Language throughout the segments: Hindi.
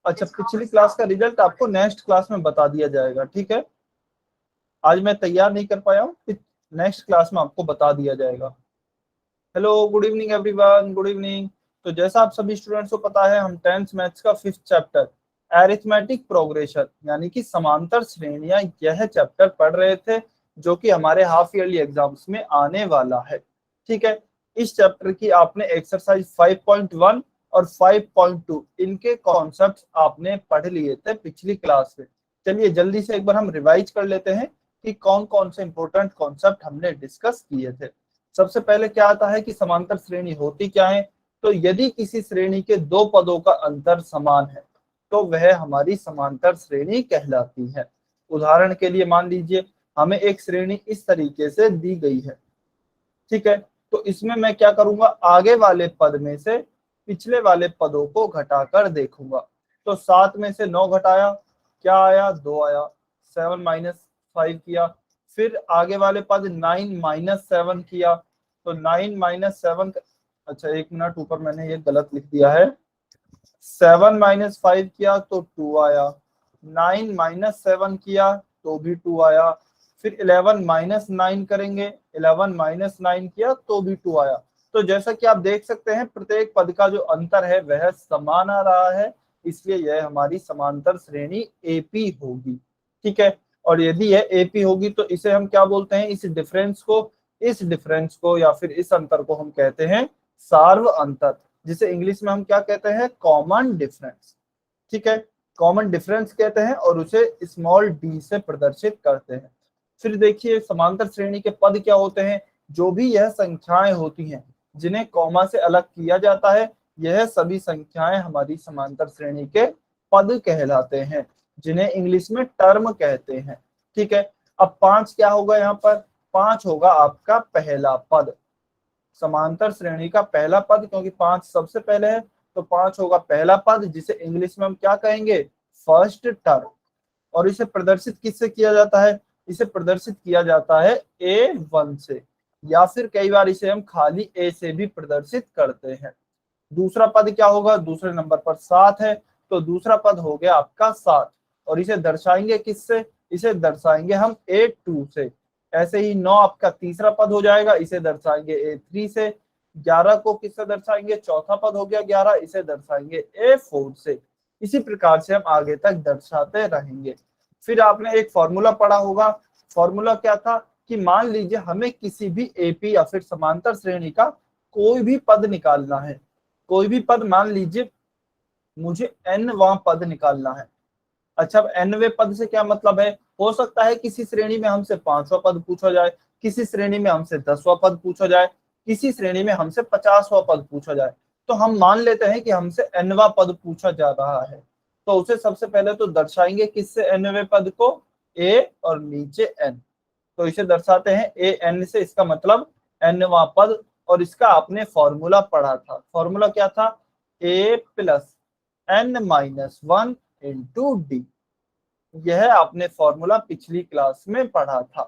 अच्छा, पिछली क्लास का रिजल्ट आपको नेक्स्ट क्लास में बता दिया जाएगा, ठीक है। आज मैं तैयार नहीं कर पाया हूँ, नेक्स्ट क्लास में आपको बता दिया जाएगा। Hello, good evening everyone, good evening. तो जैसा आप सभी स्टूडेंट्स को पता है, हम 10th मैथ्स का 5th चैप्टर एरिथमेटिक प्रोग्रेशन यानी कि समांतर श्रेणियां, यह चैप्टर पढ़ रहे थे, जो कि हमारे हाफ ईयरली एग्जाम्स में आने वाला है, ठीक है। इस चैप्टर की आपने एक्सरसाइज 5.1 और 5.2 इनके कॉन्सेप्ट्स आपने पढ़ लिए थे पिछली क्लास में। चलिए जल्दी से एक बार हम रिवाइज कर लेते हैं कि कौन कौन से इंपॉर्टेंट कॉन्सेप्ट हमने डिस्कस किए थे। सबसे पहले क्या आता है कि समांतर श्रेणी होती क्या है। तो यदि किसी श्रेणी के दो पदों का अंतर समान है तो वह हमारी समांतर श्रेणी कहलाती है। उदाहरण के लिए मान लीजिए हमें एक श्रेणी इस तरीके से दी गई है, ठीक है। तो इसमें मैं क्या करूंगा, आगे वाले पद में से पिछले वाले पदों को घटाकर देखूंगा। तो 7 में से 9 घटाया, क्या आया, 2 आया। 7 माइनस 5 किया, फिर आगे वाले पद 9 माइनस 7 किया, तो 9 माइनस 7, अच्छा एक मिनट, ऊपर मैंने ये गलत लिख दिया है। 7 माइनस 5 किया तो 2 आया, 9 माइनस 7 किया तो भी 2 आया, फिर 11 माइनस 9 करेंगे, 11 माइनस 9 किया तो भी 2 आया। तो जैसा कि आप देख सकते हैं प्रत्येक पद का जो अंतर है वह समान आ रहा है, इसलिए यह हमारी समांतर श्रेणी एपी होगी, ठीक है। और यदि यह एपी होगी तो इसे हम क्या बोलते हैं, इस डिफरेंस को या फिर इस अंतर को हम कहते हैं सार्व अंतर, जिसे इंग्लिश में हम क्या कहते हैं, कॉमन डिफरेंस, ठीक है। कॉमन डिफरेंस कहते हैं और उसे स्मॉल डी से प्रदर्शित करते हैं। फिर देखिए समांतर श्रेणी के पद क्या होते हैं। जो भी यह संख्याएं होती हैं जिन्हें कॉमा से अलग किया जाता है, यह सभी संख्याएं हमारी समांतर श्रेणी के पद कहलाते हैं, जिन्हें इंग्लिश में टर्म कहते हैं, ठीक है। अब 5 क्या होगा, यहाँ पर 5 होगा आपका पहला पद, समांतर श्रेणी का पहला पद, क्योंकि 5 सबसे पहले है तो 5 होगा पहला पद, जिसे इंग्लिश में हम क्या कहेंगे, फर्स्ट टर्म। और इसे प्रदर्शित किससे किया जाता है, इसे प्रदर्शित किया जाता है A1 से, या फिर कई बार इसे हम खाली A से भी प्रदर्शित करते हैं। दूसरा पद क्या होगा, दूसरे नंबर पर 7 है, तो दूसरा पद हो गया आपका 7, और इसे दर्शाएंगे किससे, इसे दर्शाएंगे हम A2 से। ऐसे ही 9 आपका तीसरा पद हो जाएगा, इसे दर्शाएंगे A3 से। 11 को किससे दर्शाएंगे, चौथा पद हो गया 11, इसे दर्शाएंगे A4 से। इसी प्रकार से हम आगे तक दर्शाते रहेंगे। फिर आपने एक फॉर्मूला पढ़ा होगा, फॉर्मूला क्या था कि मान लीजिए हमें किसी भी एपी या फिर समांतर श्रेणी का कोई भी पद निकालना है, कोई भी पद, मान लीजिए मुझे n वां पद निकालना है। अच्छा, अब nवें पद से क्या मतलब है, हो सकता है किसी श्रेणी में हमसे 5वां पद पूछा जाए, किसी श्रेणी में हमसे 10वां पद पूछा जाए, किसी श्रेणी में हमसे 50वां पद पूछा जाए। तो हम मान लेते हैं कि हमसे nवां पद पूछा जा रहा है, तो उसे सबसे पहले तो दर्शाएंगे किससे, nवें पद को, a और नीचे n। तो इसे दर्शाते हैं an से, इसका मतलब nवां पद। और इसका आपने फॉर्मूला पढ़ा था, फॉर्मूला क्या था, a plus n minus 1 into D. यह आपने फॉर्मूला पिछली क्लास में पढ़ा था,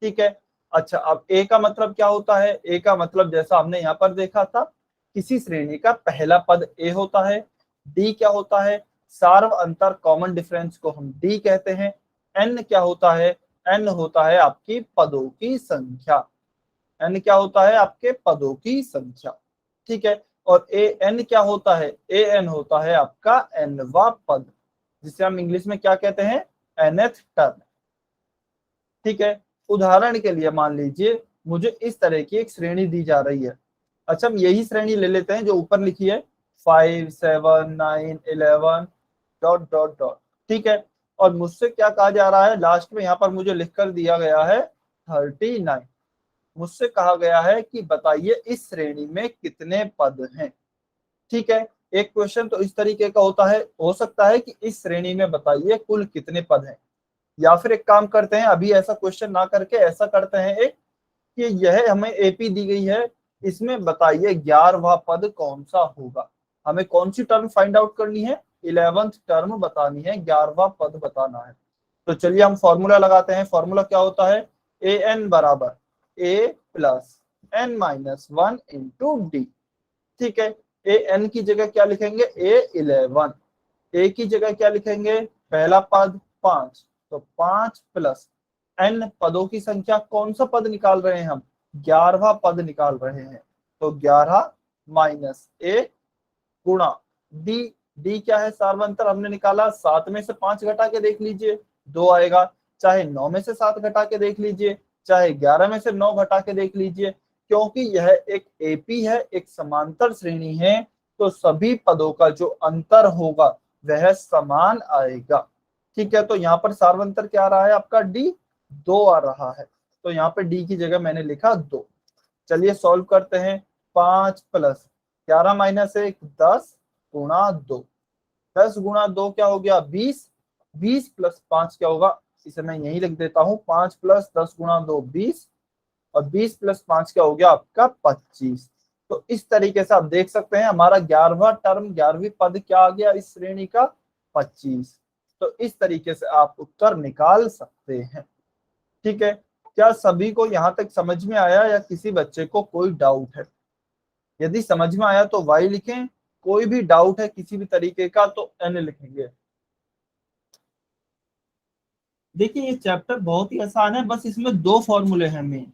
ठीक है। अच्छा, अब ए का मतलब क्या होता है, ए का मतलब जैसा हमने यहाँ पर देखा था, किसी श्रेणी का पहला पद ए होता है। डी क्या होता है, सार्व अंतर, कॉमन डिफरेंस को हम डी कहते हैं। एन क्या होता है, एन होता है आपकी पदों की संख्या, एन क्या होता है, आपके पदों की संख्या, ठीक है। और ए एन क्या होता है, ए एन होता है आपका एनवा पद, जिसे हम इंग्लिश में क्या कहते हैं, एनथ टर्म, ठीक है। उदाहरण के लिए मान लीजिए मुझे इस तरह की एक श्रेणी दी जा रही है। अच्छा, हम यही श्रेणी ले लेते हैं जो ऊपर लिखी है, 5 7 9 11 डॉट डॉट डॉट, ठीक है। और मुझसे क्या कहा जा रहा है, लास्ट में यहाँ पर मुझे लिख कर दिया गया है 39। मुझसे कहा गया है कि बताइए इस श्रेणी में कितने पद हैं, ठीक है। एक क्वेश्चन तो इस तरीके का होता है, हो सकता है कि इस श्रेणी में बताइए कुल कितने पद हैं। या फिर एक काम करते हैं, अभी ऐसा क्वेश्चन ना करके ऐसा करते हैं एक, कि यह हमें एपी दी गई है, इसमें बताइए 11वां पद कौन सा होगा। हमें कौन सी टर्म फाइंड आउट करनी है, 11th टर्म बतानी है, 11वां पद बताना है। तो चलिए हम फॉर्मूला लगाते हैं। फॉर्मूला क्या होता है, ए एन बराबर A plus N minus 1 into D, ठीक है। ए एन की जगह क्या लिखेंगे, A11, ए की जगह क्या लिखेंगे, पहला पद 5, तो 5 प्लस n पदों की संख्या, कौन सा पद निकाल रहे हैं हम, 11वां पद निकाल रहे हैं, तो 11 माइनस ए गुणा डी। डी क्या है, सार्वंतर हमने निकाला, 7 में से 5 घटा के देख लीजिए 2 आएगा, चाहे 9 में से 7 घटा के देख लीजिए, चाहे 11 में से 9 घटा के देख लीजिए, क्योंकि यह एक एपी है, एक समांतर श्रेणी है, तो सभी पदों का जो अंतर होगा वह समान आएगा। ठीक है, तो यहाँ पर सार्वंतर क्या आ रहा है आपका, डी 2 आ रहा है, तो यहाँ पे डी की जगह मैंने लिखा 2। चलिए सॉल्व करते हैं। 5 प्लस 11 माइनस 1 10 गुणा 2, 10 गुणा 2 क्या हो गया 20, 20 प्लस 5 क्या होगा, इसे मैं यही लिख देता हूं, 5 प्लस 10 गुणा 2 20, और 20 प्लस 5 क्या हो गया आपका 25। तो इस तरीके से आप देख सकते हैं हमारा 11वां टर्म, 11वीं पद क्या आ गया इस श्रेणी का, 25। तो इस तरीके से आप उत्तर निकाल सकते हैं। ठीक है, क्या सभी को यहां तक समझ में आया या किसी बच्चे को कोई डाउट है? यदि समझ में आया तो वाई लिखें, कोई भी डाउट है किसी भी तरीके का तो एन लिखेंगे। देखिए ये चैप्टर बहुत ही आसान है, बस इसमें दो फॉर्मूले हैं मेन,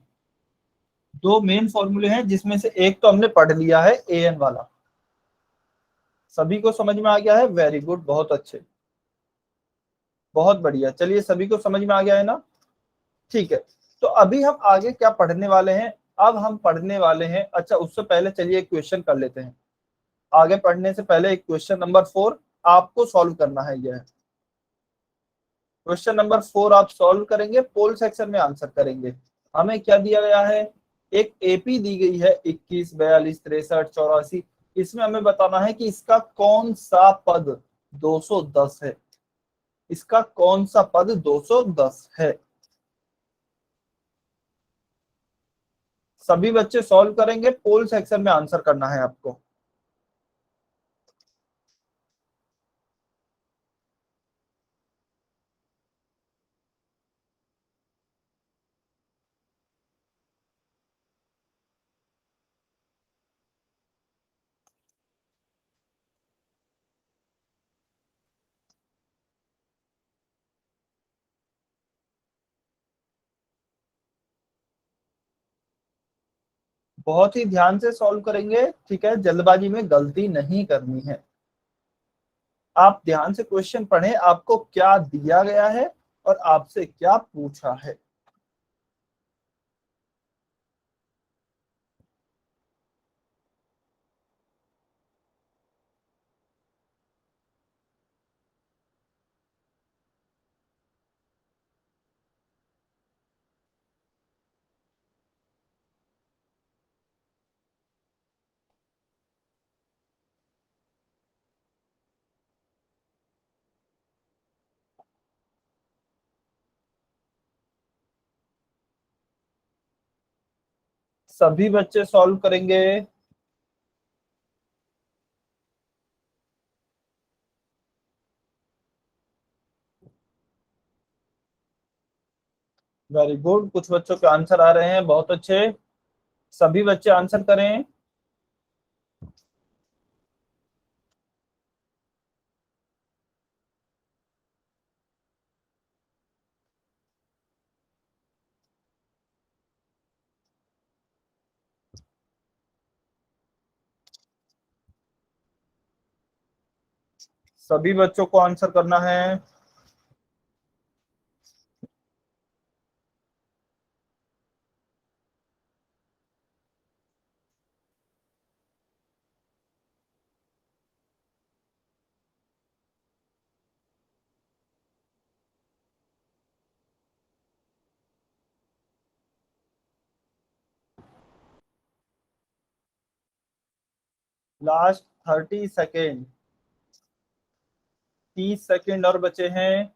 दो मेन फॉर्मूले हैं, जिसमें से एक तो हमने पढ़ लिया है ए एन वाला। सभी को समझ में आ गया है, वेरी गुड, बहुत अच्छे, बहुत बढ़िया। चलिए सभी को समझ में आ गया है ना, ठीक है। तो अभी हम आगे क्या पढ़ने वाले हैं, अब हम पढ़ने वाले हैं, अच्छा उससे पहले चलिए एक क्वेश्चन कर लेते हैं। आगे पढ़ने से पहले एक क्वेश्चन नंबर 4 आपको सॉल्व करना है। यह क्वेश्चन नंबर 4 आप सॉल्व करेंगे, पोल सेक्शन में आंसर करेंगे। हमें क्या दिया गया है, एक एपी दी गई है 21 42 63 84। इसमें हमें बताना है कि इसका कौन सा पद 210 है, इसका कौन सा पद 210 है। सभी बच्चे सॉल्व करेंगे, पोल सेक्शन में आंसर करना है आपको। बहुत ही ध्यान से सॉल्व करेंगे, ठीक है, जल्दबाजी में गलती नहीं करनी है। आप ध्यान से क्वेश्चन पढ़ें, आपको क्या दिया गया है और आपसे क्या पूछा है। सभी बच्चे सॉल्व करेंगे। वेरी गुड, कुछ बच्चों के आंसर आ रहे हैं, बहुत अच्छे। सभी बच्चे आंसर करें। सभी बच्चों को आंसर करना है। लास्ट 30 सेकेंड, 30 सेकेंड और बचे हैं।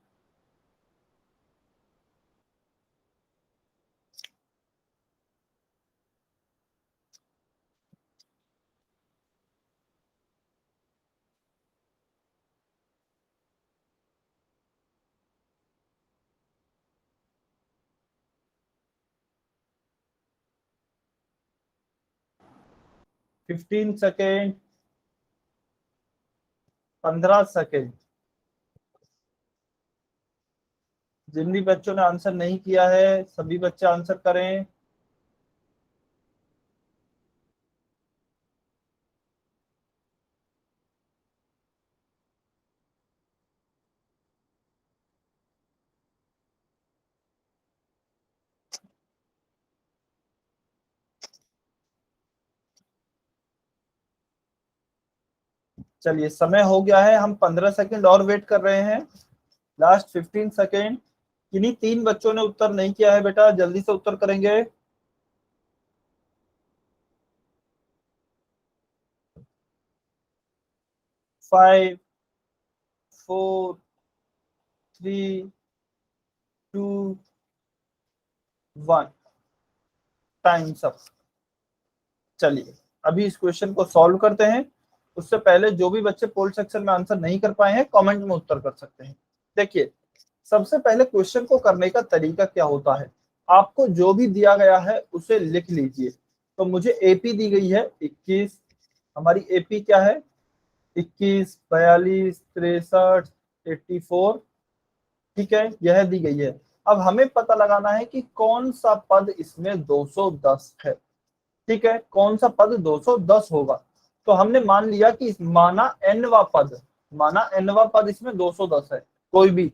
15 सेकेंड, 15 सेकेंड। जिन भी बच्चों ने आंसर नहीं किया है सभी बच्चे आंसर करें। चलिए समय हो गया है, हम 15 सेकंड और वेट कर रहे हैं। Last 15 second. किन्हीं 3 बच्चों ने उत्तर नहीं किया है बेटा, जल्दी से उत्तर करेंगे। 5, 4, 3, 2, 1। Times up. चलिए अभी इस क्वेश्चन को सॉल्व करते हैं। उससे पहले जो भी बच्चे पोल सेक्शन में आंसर नहीं कर पाए हैं कमेंट में उत्तर कर सकते हैं। देखिए सबसे पहले क्वेश्चन को करने का तरीका क्या होता है, आपको जो भी दिया गया है उसे लिख लीजिए। तो मुझे एपी दी गई है 21। हमारी एपी क्या है? 21, 42, 63, 84। ठीक है, यह दी गई है। अब हमें पता लगाना है कि कौन सा पद इसमें 210 है। ठीक है, कौन सा पद 210 होगा। तो हमने मान लिया कि माना एनवा पद, माना एनवा पद इसमें 210 है कोई भी।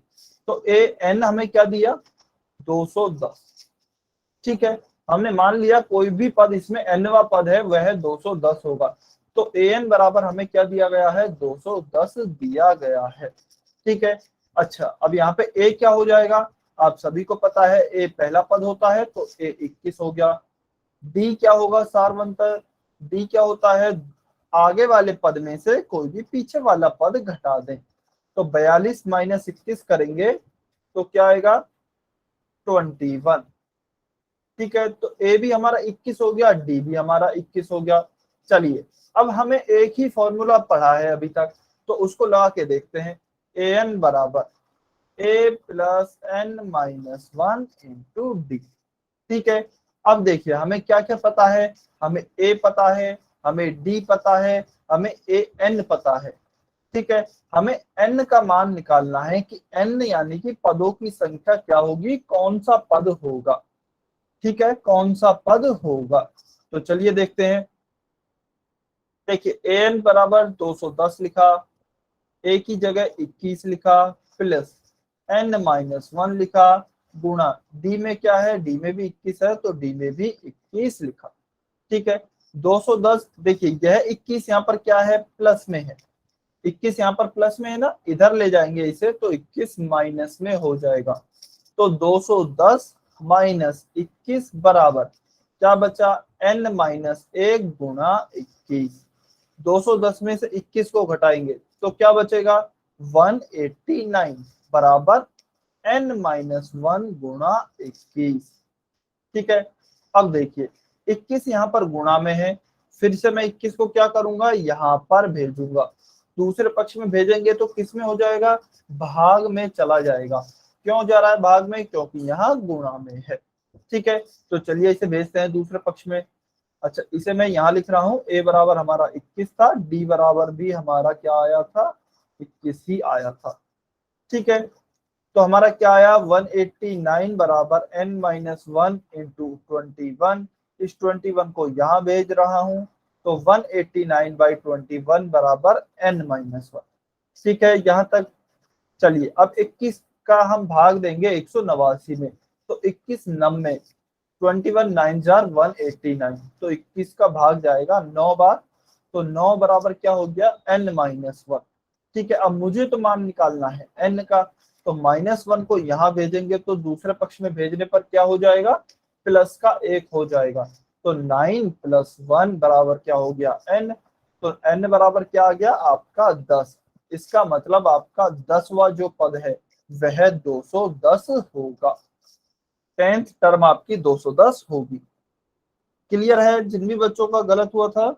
तो ए एन हमें क्या दिया? 210। ठीक है, हमने मान लिया कोई भी पद इसमें एनवा पद है वह 210 होगा। तो ए एन बराबर हमें क्या दिया गया है? 210 दिया गया है। ठीक है। अच्छा अब यहाँ पे ए क्या हो जाएगा? आप सभी को पता है ए पहला पद होता है तो ए 21 हो गया। डी क्या होगा सारवंतर? डी क्या होता है? आगे वाले पद में से कोई भी पीछे वाला पद घटा दें। तो 42 माइनस 21 करेंगे तो क्या आएगा? 21। ठीक है, तो ए भी हमारा 21 हो गया, डी भी हमारा 21 हो गया। चलिए अब हमें एक ही फॉर्मूला पढ़ा है अभी तक, तो उसको लगा के देखते हैं। ए एन बराबर A plus N minus 1 into D. ठीक है, अब देखिए हमें क्या क्या पता है। हमें ए पता है, हमें डी पता है, हमें ए एन पता है। ठीक है, हमें एन का मान निकालना है कि एन यानी कि पदों की संख्या क्या होगी, कौन सा पद होगा। ठीक है, कौन सा पद होगा। तो चलिए देखते हैं। देखिए ए एन बराबर 210 लिखा, ए की जगह 21 लिखा, प्लस एन माइनस 1 लिखा, गुणा डी में क्या है? डी में भी 21 है तो डी में भी 21 लिखा। ठीक है, 210। देखिए यह 21 यहाँ पर क्या है? प्लस में है। 21 यहाँ पर प्लस में है ना, इधर ले जाएंगे इसे तो 21 माइनस में हो जाएगा। तो 210 माइनस 21 बराबर क्या बचा? n माइनस 1 गुणा 21। 210 में से 21 को घटाएंगे तो क्या बचेगा? 189 बराबर n माइनस 1 गुणा 21। ठीक है, अब देखिए 21 यहाँ पर गुणा में है, फिर से मैं 21 को क्या करूंगा? यहाँ पर भेजूंगा। दूसरे पक्ष में भेजेंगे तो किस में हो जाएगा? भाग में चला जाएगा। क्यों जा रहा है भाग में? क्योंकि यहाँ गुणा में है। ठीक है, तो चलिए इसे भेजते हैं दूसरे पक्ष में। अच्छा इसे मैं यहाँ लिख रहा हूँ, ए बराबर हमारा 21 था, डी बराबर भी हमारा क्या आया था? 21 ही आया था। ठीक है, तो हमारा क्या आया? 189 बराबर n माइनस 1 इंटू 21। इस 21 को यहाँ भेज रहा हूँ तो 189 बाई 21 बराबर n माइनस 1। ठीक है यहाँ तक। चलिए अब 21 का हम भाग देंगे 189 में, तो 21 नम में 21 9 जार 189, तो 21 का भाग जाएगा 9 बार। तो 9 बराबर क्या हो गया? n minus 1। ठीक है, अब मुझे तो मान निकालना है n का, तो माइनस 1 को यहाँ भेजेंगे तो दूसरे पक्ष में भेजने पर क्या हो जाएगा? प्लस का 1 हो जाएगा। तो 9 प्लस 1 बराबर क्या हो गया? n। तो n बराबर क्या आ गया? आपका 10। इसका मतलब आपका 10वां जो पद है वह 210 होगा। 10th टर्म आपकी 210 होगी। क्लियर है जिन भी बच्चों का गलत हुआ था?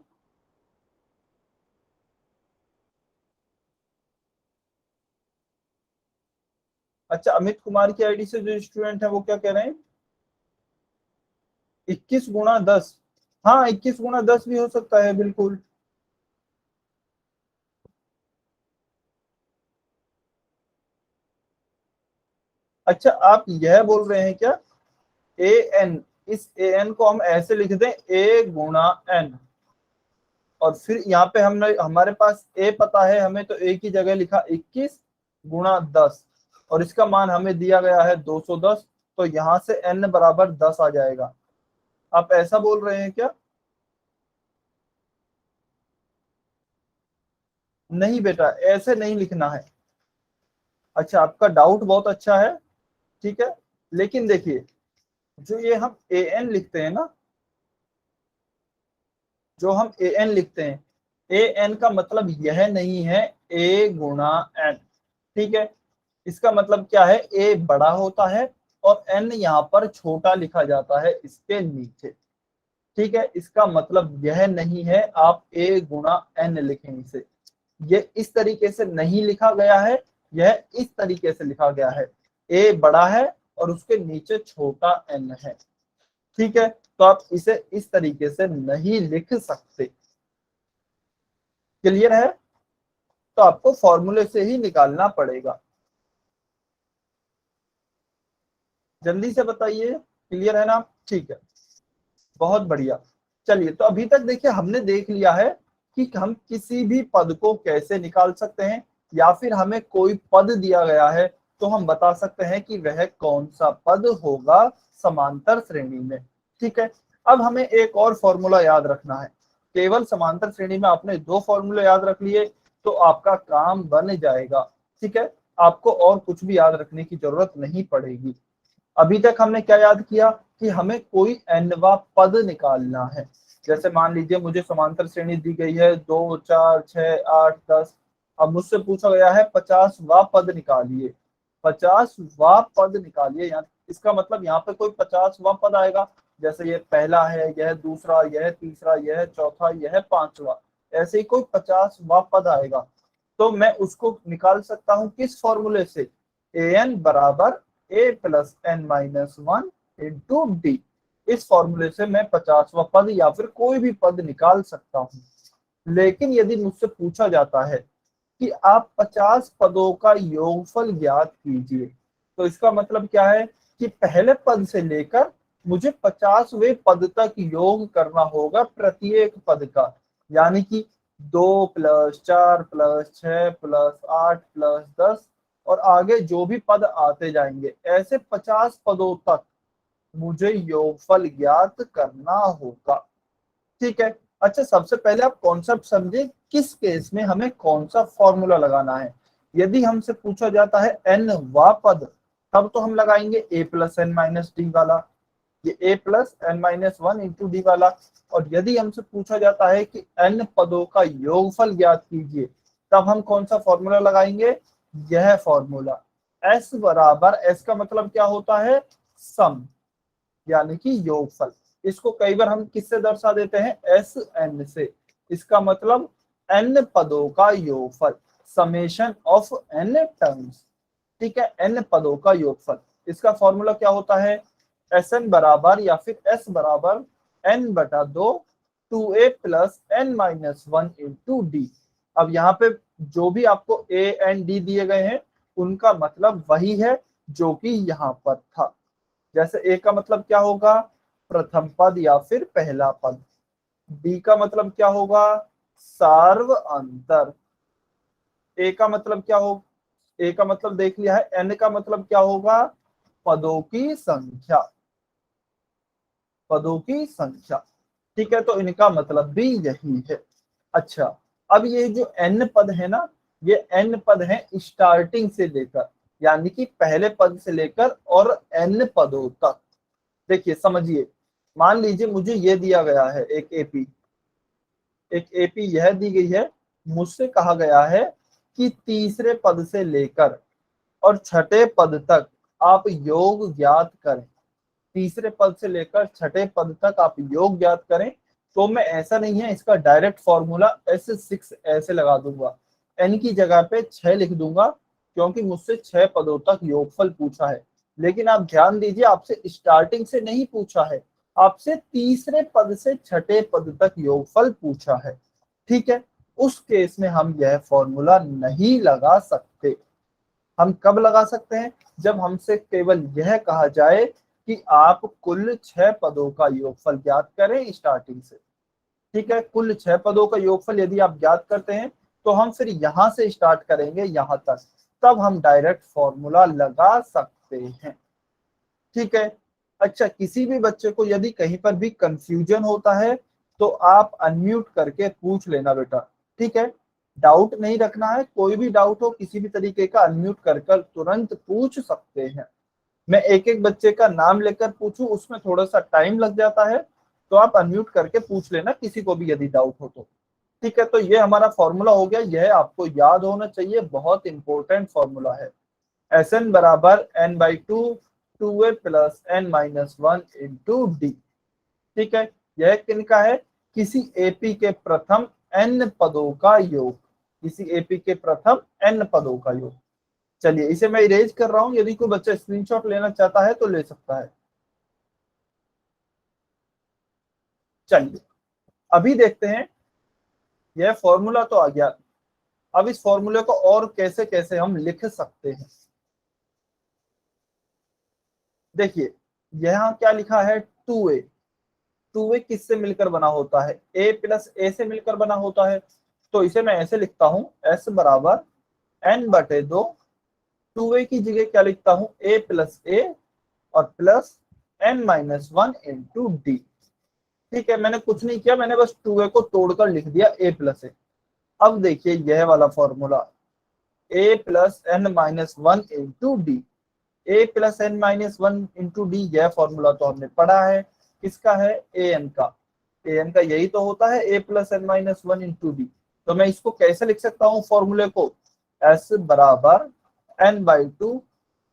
अच्छा अमित कुमार की आईडी से जो स्टूडेंट है वो क्या कह रहे हैं? 21 गुणा 10। हाँ 21 गुणा 10 भी हो सकता है बिल्कुल। अच्छा, आप यह बोल रहे हैं क्या ए एन, इस ए एन को हम ऐसे लिख दें ए गुणा एन, और फिर यहाँ पे हमने हमारे पास ए पता है हमें, तो ए की जगह लिखा 21 गुणा 10, और इसका मान हमें दिया गया है 210, तो यहाँ से एन बराबर 10 आ जाएगा। आप ऐसा बोल रहे हैं क्या? नहीं बेटा, ऐसे नहीं लिखना है। अच्छा, आपका डाउट बहुत अच्छा है, ठीक है, लेकिन देखिए, जो ये हम ए एन लिखते हैं ना, जो हम ए एन लिखते हैं, ए एन का मतलब यह नहीं है ए गुणा एन, ठीक है। इसका मतलब क्या है, ए बड़ा होता है और एन यहाँ पर छोटा लिखा जाता है इसके नीचे, ठीक है। इसका मतलब यह नहीं है आप ए गुणा एन लिखें इसे, ये इस तरीके से नहीं लिखा गया है, यह इस तरीके से लिखा गया है, ए बड़ा है और उसके नीचे छोटा एन है, ठीक है। तो आप इसे इस तरीके से नहीं लिख सकते। क्लियर है? तो आपको फॉर्मूले से ही निकालना पड़ेगा। जल्दी से बताइए, क्लियर है ना? ठीक है, बहुत बढ़िया। चलिए, तो अभी तक देखिए हमने देख लिया है कि हम किसी भी पद को कैसे निकाल सकते हैं, या फिर हमें कोई पद दिया गया है तो हम बता सकते हैं कि वह कौन सा पद होगा समांतर श्रेणी में, ठीक है। अब हमें एक और फॉर्मूला याद रखना है। केवल समांतर श्रेणी में आपने 2 फॉर्मूले याद रख लिए तो आपका काम बन जाएगा, ठीक है। आपको और कुछ भी याद रखने की जरूरत नहीं पड़ेगी। अभी तक हमने क्या याद किया कि हमें कोई nवा पद निकालना है। जैसे मान लीजिए मुझे समांतर श्रेणी दी गई है 2, 4, 6, 8, 10। अब मुझसे पूछा गया है 50वां पद निकालिए, 50वां पद निकालिए। यहाँ इसका मतलब यहाँ पे कोई 50वां पद आएगा, जैसे ये पहला है, यह दूसरा, यह तीसरा, यह चौथा, यह पांचवा, ऐसे ही कोई 50वां पद आएगा। तो मैं उसको निकाल सकता हूँ किस फॉर्मूले से, ए एन बराबर A plus N minus 1 into D. इस फॉर्मूले से मैं 50वां पद या फिर कोई भी पद निकाल सकता हूँ। लेकिन यदि मुझसे पूछा जाता है कि आप 50 पदों का योगफल ज्ञात कीजिए, तो इसका मतलब क्या है कि पहले पद से लेकर मुझे 50वें पद तक योग करना होगा प्रत्येक पद का, यानी कि 2 प्लस 4 प्लस 6 प्लस 8 प्लस 10 और आगे जो भी पद आते जाएंगे, ऐसे 50 पदों तक मुझे योगफल ज्ञात करना होगा, ठीक है। अच्छा, सबसे पहले आप कॉन्सेप्ट समझे किस केस में हमें कौन सा फॉर्मूला लगाना है। यदि हमसे पूछा जाता है एन वा पद, तब तो हम लगाएंगे A plus N minus D वाला, ये A plus N minus 1 into D वाला। और यदि हमसे पूछा जाता है कि एन पदों का योगफल ज्ञात कीजिए, तब हम कौन सा फॉर्मूला लगाएंगे, यह फॉर्मूला। एस बराबर, एस का मतलब क्या होता है, सम, यानी कि योगफल। इसको कई बार हम किससे दर्शा देते हैं, एस एन से। इसका मतलब एन पदों का योगफल, समेशन ऑफ एन टर्म्स, ठीक है, एन पदों का योगफल। इसका फॉर्मूला क्या होता है, एस एन बराबर या फिर एस बराबर एन बटा 2 2a plus N minus 1 into d. अब यहाँ पे जो भी आपको ए एन डी दिए गए हैं उनका मतलब वही है जो कि यहाँ पर था। जैसे ए का मतलब क्या होगा, प्रथम पद या फिर पहला पद। डी का मतलब क्या होगा, सार्व अंतर। ए का मतलब क्या हो, ए का मतलब देख लिया है, एन का मतलब क्या होगा, पदों की संख्या, पदों की संख्या, ठीक है। तो इनका मतलब भी यही है। अच्छा, अब ये जो एन पद है ना, ये एन पद है स्टार्टिंग से लेकर, यानी कि पहले पद से लेकर और एन पदों तक। देखिए समझिए, मान लीजिए मुझे ये दिया गया है एक एपी, एक एपी यह दी गई है। मुझसे कहा गया है कि तीसरे पद से लेकर और छठे पद तक आप योग ज्ञात करें, तीसरे पद से लेकर छठे पद तक आप योग ज्ञात करें। तो मैं ऐसा नहीं है इसका डायरेक्ट फॉर्मूला S6 ऐसे लगा दूंगा, एन की जगह पे 6 लिख दूंगा, क्योंकि मुझसे 6 पदों तक योगफल पूछा है। लेकिन आप ध्यान दीजिए, आपसे स्टार्टिंग से नहीं पूछा है, आपसे तीसरे पद से छठे पद तक योगफल पूछा है, ठीक है। उस केस में हम यह फॉर्मूला नहीं लगा सकते। हम कब लगा सकते हैं? जब हमसे केवल यह कहा जाए कि आप कुल 6 पदों का योगफल ज्ञात करें स्टार्टिंग से। ठीक है, कुल 6 पदों का योगफल यदि आप ज्ञात करते हैं तो हम फिर यहां से स्टार्ट करेंगे यहां तक, तब हम डायरेक्ट फॉर्मूला लगा सकते हैं। ठीक है। अच्छा, किसी भी बच्चे को यदि कहीं पर भी कंफ्यूजन होता है तो आप अनम्यूट करके पूछ लेना बेटा। ठीक है, डाउट नहीं रखना है, कोई भी डाउट हो किसी भी तरीके का अनम्यूट कर तुरंत पूछ सकते हैं। मैं एक एक बच्चे का नाम लेकर पूछूं उसमें थोड़ा सा टाइम लग जाता है, तो आप अनम्यूट करके पूछ लेना किसी को भी यदि डाउट हो तो। ठीक है, तो ये हमारा फॉर्मूला हो गया, यह आपको याद होना चाहिए, बहुत इंपॉर्टेंट फॉर्मूला है। Sn बराबर n/2 2a plus n minus 1 into D. ठीक है, यह किनका है? किसी एपी के प्रथम n पदों का योग, किसी एपी के प्रथम n पदों का योग। चलिए इसे मैं इरेज कर रहा हूं, यदि कोई बच्चा स्क्रीनशॉट लेना चाहता है तो ले सकता है। चलिए अभी देखते हैं, यह फॉर्मूला तो आ गया, अब इस फॉर्मूले को और कैसे कैसे हम लिख सकते हैं। देखिए यहां क्या लिखा है? 2a। 2a किससे मिलकर बना होता है? a प्लस a से मिलकर बना होता है। तो इसे मैं ऐसे लिखता हूं, s बराबर n/2, 2a की जगह क्या लिखता हूं? a प्लस a और plus n minus 1 into D. ठीक है, मैंने कुछ नहीं किया, मैंने बस 2a को तोड़कर लिख दिया a प्लस a। अब देखिए यह वाला formula, a plus n minus 1 into D, a plus n minus 1 into D, यह फॉर्मूला तो हमने पढ़ा है। किसका है? an का। an का यही तो होता है a plus n minus 1 into D. तो मैं इसको कैसे लिख सकता हूँ फॉर्मूले को? s बराबर n/2,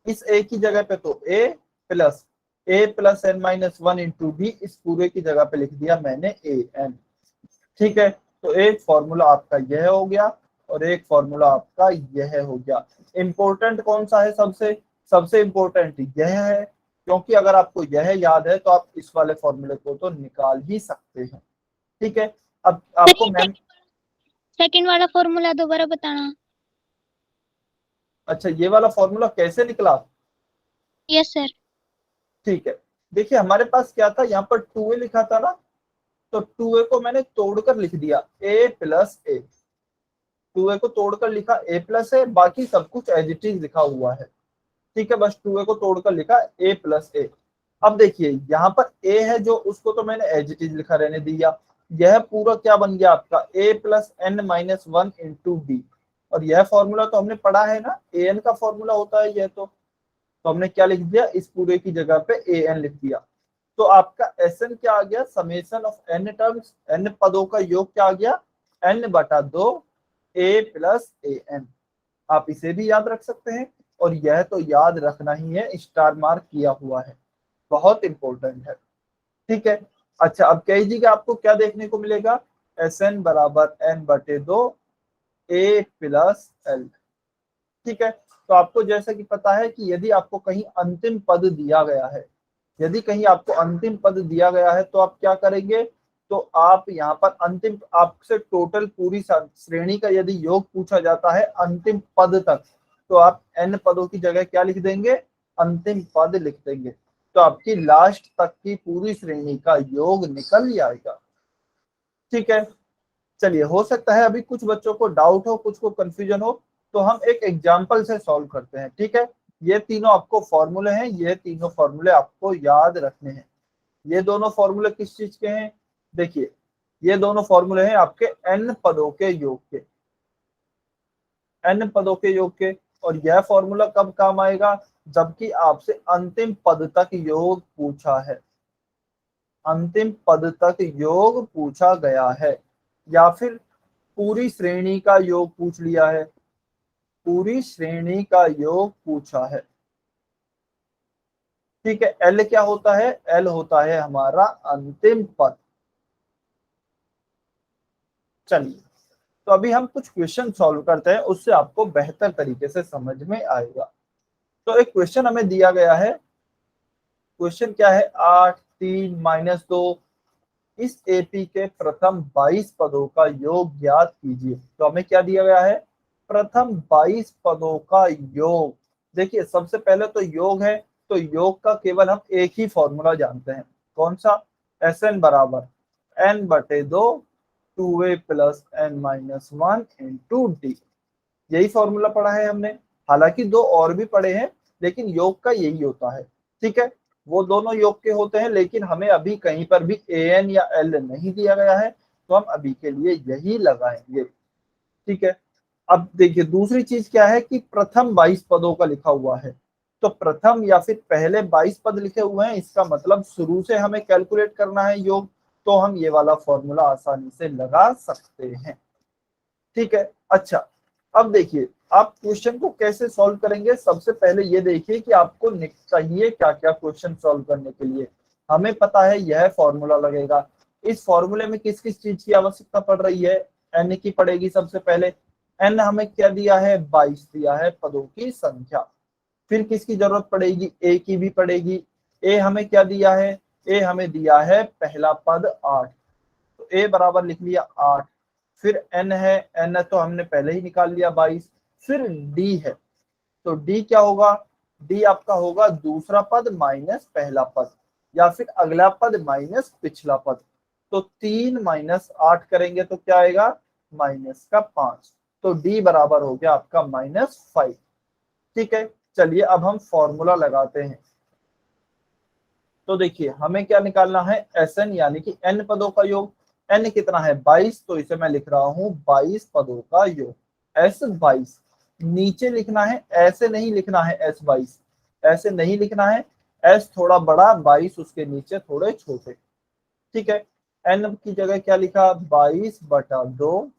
इस a की जगह पे तो a plus n minus 1 into D, इस पूरे की जगह पे लिख दिया मैंने an। ठीक है, तो एक फॉर्मूला आपका यह हो गया और एक फॉर्मूला आपका यह हो गया। इंपॉर्टेंट कौन सा है? सबसे सबसे इंपॉर्टेंट यह है, क्योंकि अगर आपको यह याद है तो आप इस वाले फॉर्मूले को तो निकाल ही सकते हैं। ठीक है, अब आपको मैम, सेकंड वाला फॉर्मूला दोबारा बताना। अच्छा ये वाला फॉर्मूला कैसे निकला? Yes sir. ठीक है, देखिए हमारे पास क्या था, यहाँ पर 2a लिखा था ना, तो 2a को मैंने तोड़कर लिख दिया a प्लस a। 2a को तोड़कर लिखा a प्लस a, बाकी सब कुछ एज इट इज लिखा हुआ है। ठीक है, बस 2a को तोड़कर लिखा a प्लस a। अब देखिए यहाँ पर a है जो, उसको तो मैंने एज इट इज लिखा रहने दिया। यह पूरा क्या बन गया आपका? a plus n minus 1 into D. और यह फॉर्मूला तो हमने पढ़ा है ना, an का फॉर्मूला होता है यह। तो हमने क्या लिख दिया? इस पूरे की जगह पे an लिख दिया। तो आपका Sn क्या आ गया? Summation of n terms, n पदों का योग क्या आ गया? n/2 a plus an। आप इसे भी याद रख सकते हैं, और यह तो याद रखना ही है, स्टार मार्क किया हुआ है, बहुत इंपॉर्टेंट है। ठीक है, अच्छा अब कहिएगा आपको क्या देखने को मिलेगा? Sn बराबर n/2 a प्लस l। ठीक है, तो आपको जैसा कि पता है कि यदि आपको कहीं अंतिम पद दिया गया है, यदि कहीं आपको अंतिम पद दिया गया है तो आप क्या करेंगे? तो आप यहाँ पर अंतिम, आपसे टोटल पूरी श्रेणी का यदि योग पूछा जाता है अंतिम पद तक, तो आप n पदों की जगह क्या लिख देंगे? अंतिम पद लिख देंगे। तो आपकी लास्ट तक की पूरी श्रेणी का योग निकल जाएगा। ठीक है, चलिए हो सकता है अभी कुछ बच्चों को डाउट हो, कुछ को कंफ्यूजन हो, तो हम एक एग्जांपल से सॉल्व करते हैं। ठीक है, ये तीनों आपको फॉर्मूले हैं, ये तीनों फॉर्मूले आपको याद रखने हैं। ये दोनों फॉर्मूले किस चीज के हैं? देखिए ये दोनों फॉर्मूले हैं आपके n पदों के योग के, n पदों के योग के। और यह फॉर्मूला कब काम आएगा? जबकि आपसे अंतिम पद तक योग पूछा है, अंतिम पद तक योग पूछा गया है, या फिर पूरी श्रेणी का योग पूछ लिया है, पूरी श्रेणी का योग पूछा है। ठीक है, एल क्या होता है? एल होता है हमारा अंतिम पद। चलिए तो अभी हम कुछ क्वेश्चन सॉल्व करते हैं, उससे आपको बेहतर तरीके से समझ में आएगा। तो एक क्वेश्चन हमें दिया गया है, क्वेश्चन क्या है? 8 3 माइनस 2, इस एपी के प्रथम 22 पदों का योग ज्ञात कीजिए। तो हमें क्या दिया गया है? प्रथम 22 पदों का योग। देखिए सबसे पहले तो योग है, तो योग का केवल हम एक ही फॉर्मूला जानते हैं, कौन सा? Sn बराबर n/2 2a plus n-1 into d. यही फॉर्मूला पढ़ा है हमने, हालांकि दो और भी पढ़े हैं, लेकिन योग का यही होता है। ठीक है, वो दोनों योग के होते हैं, लेकिन हमें अभी कहीं पर भी an या l नहीं दिया गया है, तो हम अभी के लिए यही लगाएंगे। ठीक है, अब देखिए दूसरी चीज क्या है कि प्रथम 22 पदों का लिखा हुआ है, तो प्रथम या फिर पहले 22 पद लिखे हुए हैं, इसका मतलब शुरू से हमें कैलकुलेट करना है योग, तो हम ये वाला फॉर्मूला आसानी से लगा सकते हैं। ठीक है, अच्छा अब देखिए आप क्वेश्चन को कैसे सॉल्व करेंगे। सबसे पहले ये देखिए कि आपको चाहिए क्या क्या क्वेश्चन सॉल्व करने के लिए। हमें पता है यह फॉर्मूला लगेगा, इस फॉर्मूले में किस किस चीज की आवश्यकता पड़ रही है? एन की पड़ेगी सबसे पहले। एन हमें क्या दिया है? 22 दिया है पदों की संख्या। फिर किसकी जरूरत पड़ेगी? ए की भी पड़ेगी। ए हमें क्या दिया है? ए हमें दिया है पहला पद 8, तो ए बराबर लिख लिया 8। फिर एन है, एन तो हमने पहले ही निकाल लिया 22। फिर डी है, तो डी क्या होगा? डी आपका होगा दूसरा पद माइनस पहला पद, या फिर अगला पद माइनस पिछला पद। तो 3 माइनस 8 करेंगे तो क्या आएगा? माइनस का 5। तो डी बराबर हो गया आपका -5। ठीक है, चलिए अब हम फॉर्मूला लगाते हैं। तो देखिए हमें क्या निकालना है? Sn यानी कि n पदों का योग। n कितना है? 22, तो इसे मैं लिख रहा हूं 22 पदों का योग। S22 नीचे लिखना है, ऐसे नहीं लिखना है S22, ऐसे नहीं लिखना है। S थोड़ा बड़ा, 22 उसके नीचे थोड़े छोटे। ठीक है, n की जगह क्या लिखा? 22/2,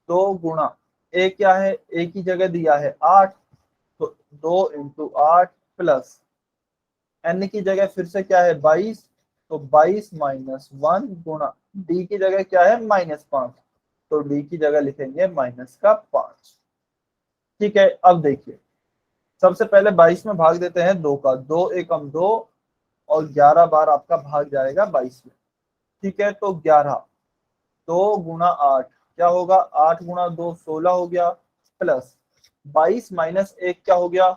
2 गुणा a क्या है? a की जगह दिया है 8, तो 2 इंटू 8 प्लस n की जगह फिर से क्या है? 22, तो 22 माइनस 1 गुणा d की जगह क्या है? -5, तो d की जगह लिखेंगे माइनस का 5। ठीक है, अब देखिए सबसे पहले 22 में भाग देते हैं 2 का, 2 एकम 2 और 11 बार आपका भाग जाएगा 22 में। ठीक है, तो 11, 2 गुणा 8 क्या होगा? 8 गुणा 2 16 हो गया, प्लस 22 माइनस 1 क्या हो गया?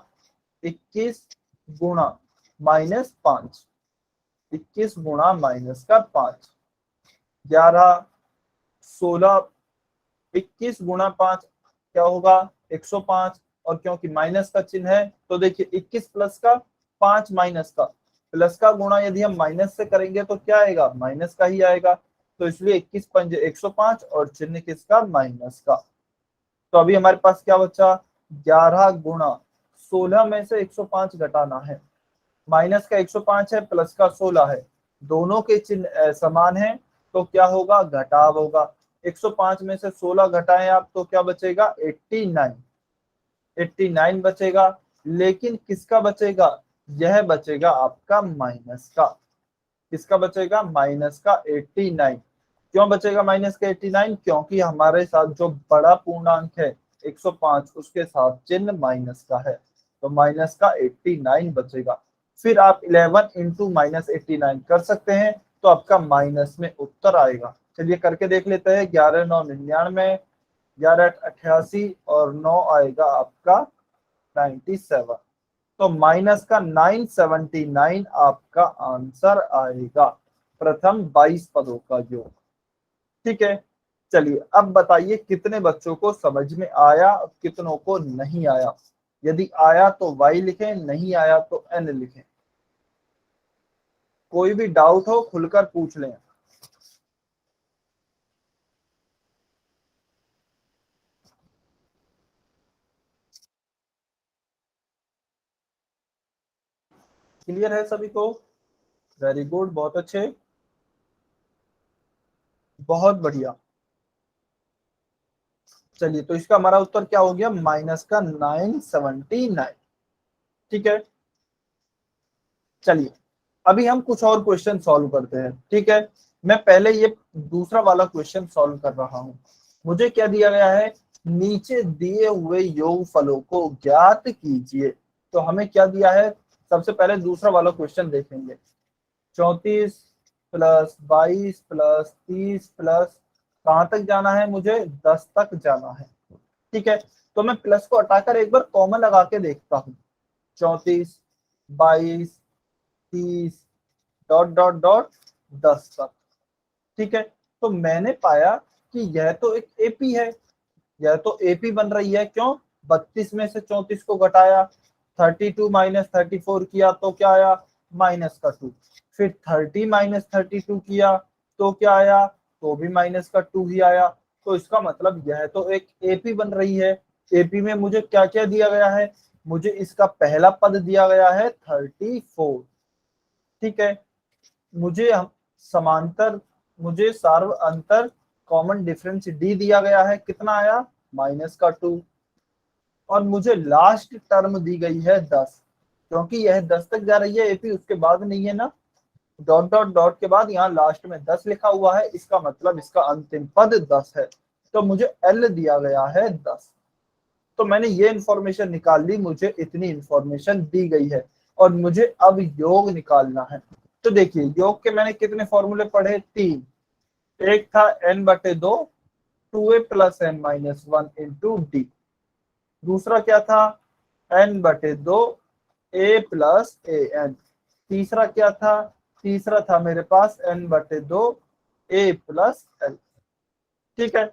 21 गुणा -5, 21 गुणा माइनस का 5, 11 16, 21 गुणा 5 क्या होगा? 105, और क्योंकि माइनस का चिन्ह है तो देखिए 21 प्लस का 5 माइनस का, प्लस का गुणा यदि हम माइनस से करेंगे तो क्या आएगा? माइनस का ही आएगा। तो इसलिए 21 पंजे 105 और चिन्ह किसका? माइनस का। तो अभी हमारे पास क्या बचा? 11 गुणा 16 में से 105 घटाना है, माइनस का 105 है, प्लस का 16 है, दोनों के चिन्ह समान है, तो क्या होगा? घटाव होगा। 105 में से 16 घटाएं आप तो क्या बचेगा? 89, 89 बचेगा। लेकिन किसका बचेगा? यह बचेगा आपका माइनस का। किसका बचेगा? माइनस का 89। क्यों बचेगा माइनस का 89? क्योंकि हमारे साथ जो बड़ा पूर्णांक है 105, उसके साथ चिन्ह माइनस का है, तो माइनस का 89 बचेगा। फिर आप 11 इंटू -89 कर सकते हैं, तो आपका माइनस में उत्तर आएगा। चलिए करके देख लेते हैं। 11 9 99, 11 88 और 9 आएगा आपका 97, तो माइनस का 979 आपका आंसर आएगा, प्रथम 22 पदों का योग। ठीक है, चलिए अब बताइए कितने बच्चों को समझ में आया, कितनों को नहीं आया। यदि आया तो y लिखें, नहीं आया तो n लिखें। कोई भी डाउट हो खुलकर पूछ लें। क्लियर है सभी को? वेरी गुड, बहुत अच्छे, बहुत बढ़िया। चलिए तो इसका हमारा उत्तर क्या हो गया? माइनस का 979। ठीक है, चलिए अभी हम कुछ और क्वेश्चन सॉल्व करते हैं। ठीक है, मैं पहले ये दूसरा वाला क्वेश्चन सॉल्व कर रहा हूं। मुझे क्या दिया गया है? नीचे दिए हुए योगफलों को ज्ञात कीजिए। तो हमें क्या दिया है? सबसे पहले दूसरा वाला क्वेश्चन देखेंगे। 34 प्लस 22 प्लस 30 प्लस कहाँ तक जाना है? मुझे 10 तक जाना है। ठीक है, तो मैं प्लस को हटाकर एक बार कॉमन लगा के देखता हूँ, 34, 22, 30 डॉट डॉट डॉट 10 तक। ठीक है, तो मैंने पाया कि यह तो एक एपी है, यह तो एपी बन रही है। क्यों? 32 में से 34 को घटाया, 32 माइनस 34 किया तो क्या आया? माइनस का 2। फिर 30 माइनस 32 किया तो क्या आया? तो भी माइनस का 2 ही आया। तो इसका मतलब यह तो एक एपी बन रही है। एपी में मुझे क्या क्या दिया गया है? मुझे इसका पहला पद दिया गया है 34। ठीक है, मुझे समांतर, मुझे सार्व अंतर कॉमन डिफरेंस डी दिया गया है, कितना आया? माइनस का 2। और मुझे लास्ट टर्म दी गई है 10, क्योंकि यह 10 तक जा रही है एपी, उसके बाद नहीं है ना, डॉट डॉट डॉट के बाद यहाँ लास्ट में 10 लिखा हुआ है, इसका मतलब इसका अंतिम पद 10 है। तो मुझे एल दिया गया है 10। तो मैंने ये इंफॉर्मेशन निकाल ली, मुझे इतनी इंफॉर्मेशन दी गई है और मुझे अब योग निकालना है। तो देखिए, योग के मैंने कितने फॉर्मूले पढ़े? 3। एक था n/2 2a plus n minus 1 into D. दूसरा क्या था? n/2 a plus A N. तीसरा क्या था? तीसरा था मेरे पास n/2 a प्लस एल। ठीक है,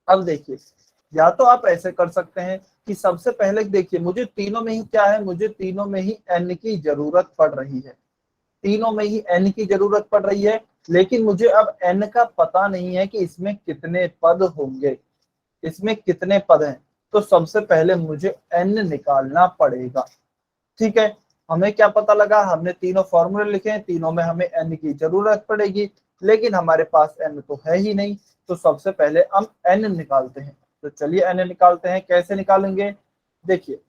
अब देखिए, या तो आप ऐसे कर सकते हैं कि सबसे पहले देखिए, मुझे तीनों में ही क्या है? मुझे तीनों में ही n की जरूरत पड़ रही है, तीनों में ही n की जरूरत पड़ रही है, लेकिन मुझे अब n का पता नहीं है कि इसमें कितने पद होंगे, इसमें कितने पद हैं। तो सबसे पहले मुझे n निकालना पड़ेगा। ठीक है, हमें क्या पता लगा? हमने तीनों फॉर्मूले लिखे हैं, तीनों में हमें n की जरूरत पड़ेगी, लेकिन हमारे पास n तो है ही नहीं। तो सबसे पहले हम n निकालते हैं। तो चलिए n निकालते हैं। कैसे निकालेंगे? देखिए,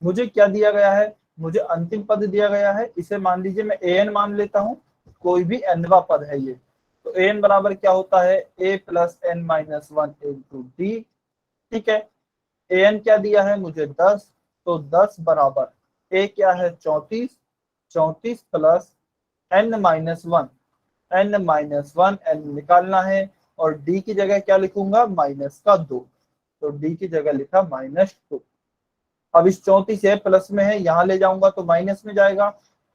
मुझे क्या दिया गया है? मुझे अंतिम पद दिया गया है, इसे मान लीजिए मैं an मान लेता हूँ, कोई भी nवा पद है ये। तो an बराबर क्या होता है? a plus n minus 1 into D. ठीक है, an क्या दिया है मुझे? 10। तो 10 बराबर a क्या है? 34। 34 plus n minus 1, n minus 1 n निकालना है, और d की जगह क्या लिखूंगा? माइनस का 2। तो d की जगह लिखा -2। अब इस 34 है प्लस में है, यहां ले जाऊंगा तो माइनस में जाएगा।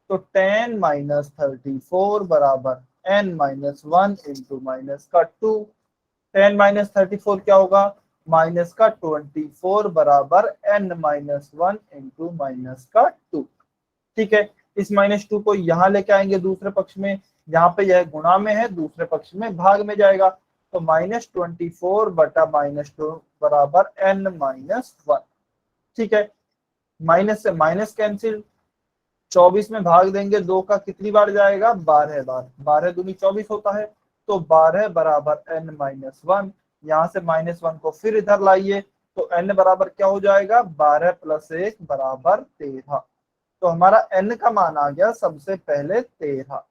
तो 10 माइनस 34 बराबर n माइनस 1 इंटू माइनस का 2। 10 माइनस 34 क्या होगा? माइनस का 24 बराबर n माइनस 1 इंटू माइनस का 2। ठीक है, इस -2 को यहाँ लेके आएंगे दूसरे पक्ष में, यहाँ पे यह गुणा में है, दूसरे पक्ष में भाग में जाएगा। तो -24 बटा -2 बराबर n माइनस 1। ठीक है, माइनस से माइनस कैंसिल, 24 में भाग देंगे 2 का, कितनी बार जाएगा? 12 बार। 12 दूनी 24 होता है। तो 12 बराबर n माइनस 1। यहाँ से -1 को फिर इधर लाइए, तो n बराबर क्या हो जाएगा? 12 प्लस 1 बराबर 13। तो हमारा n का मान आ गया सबसे पहले 13।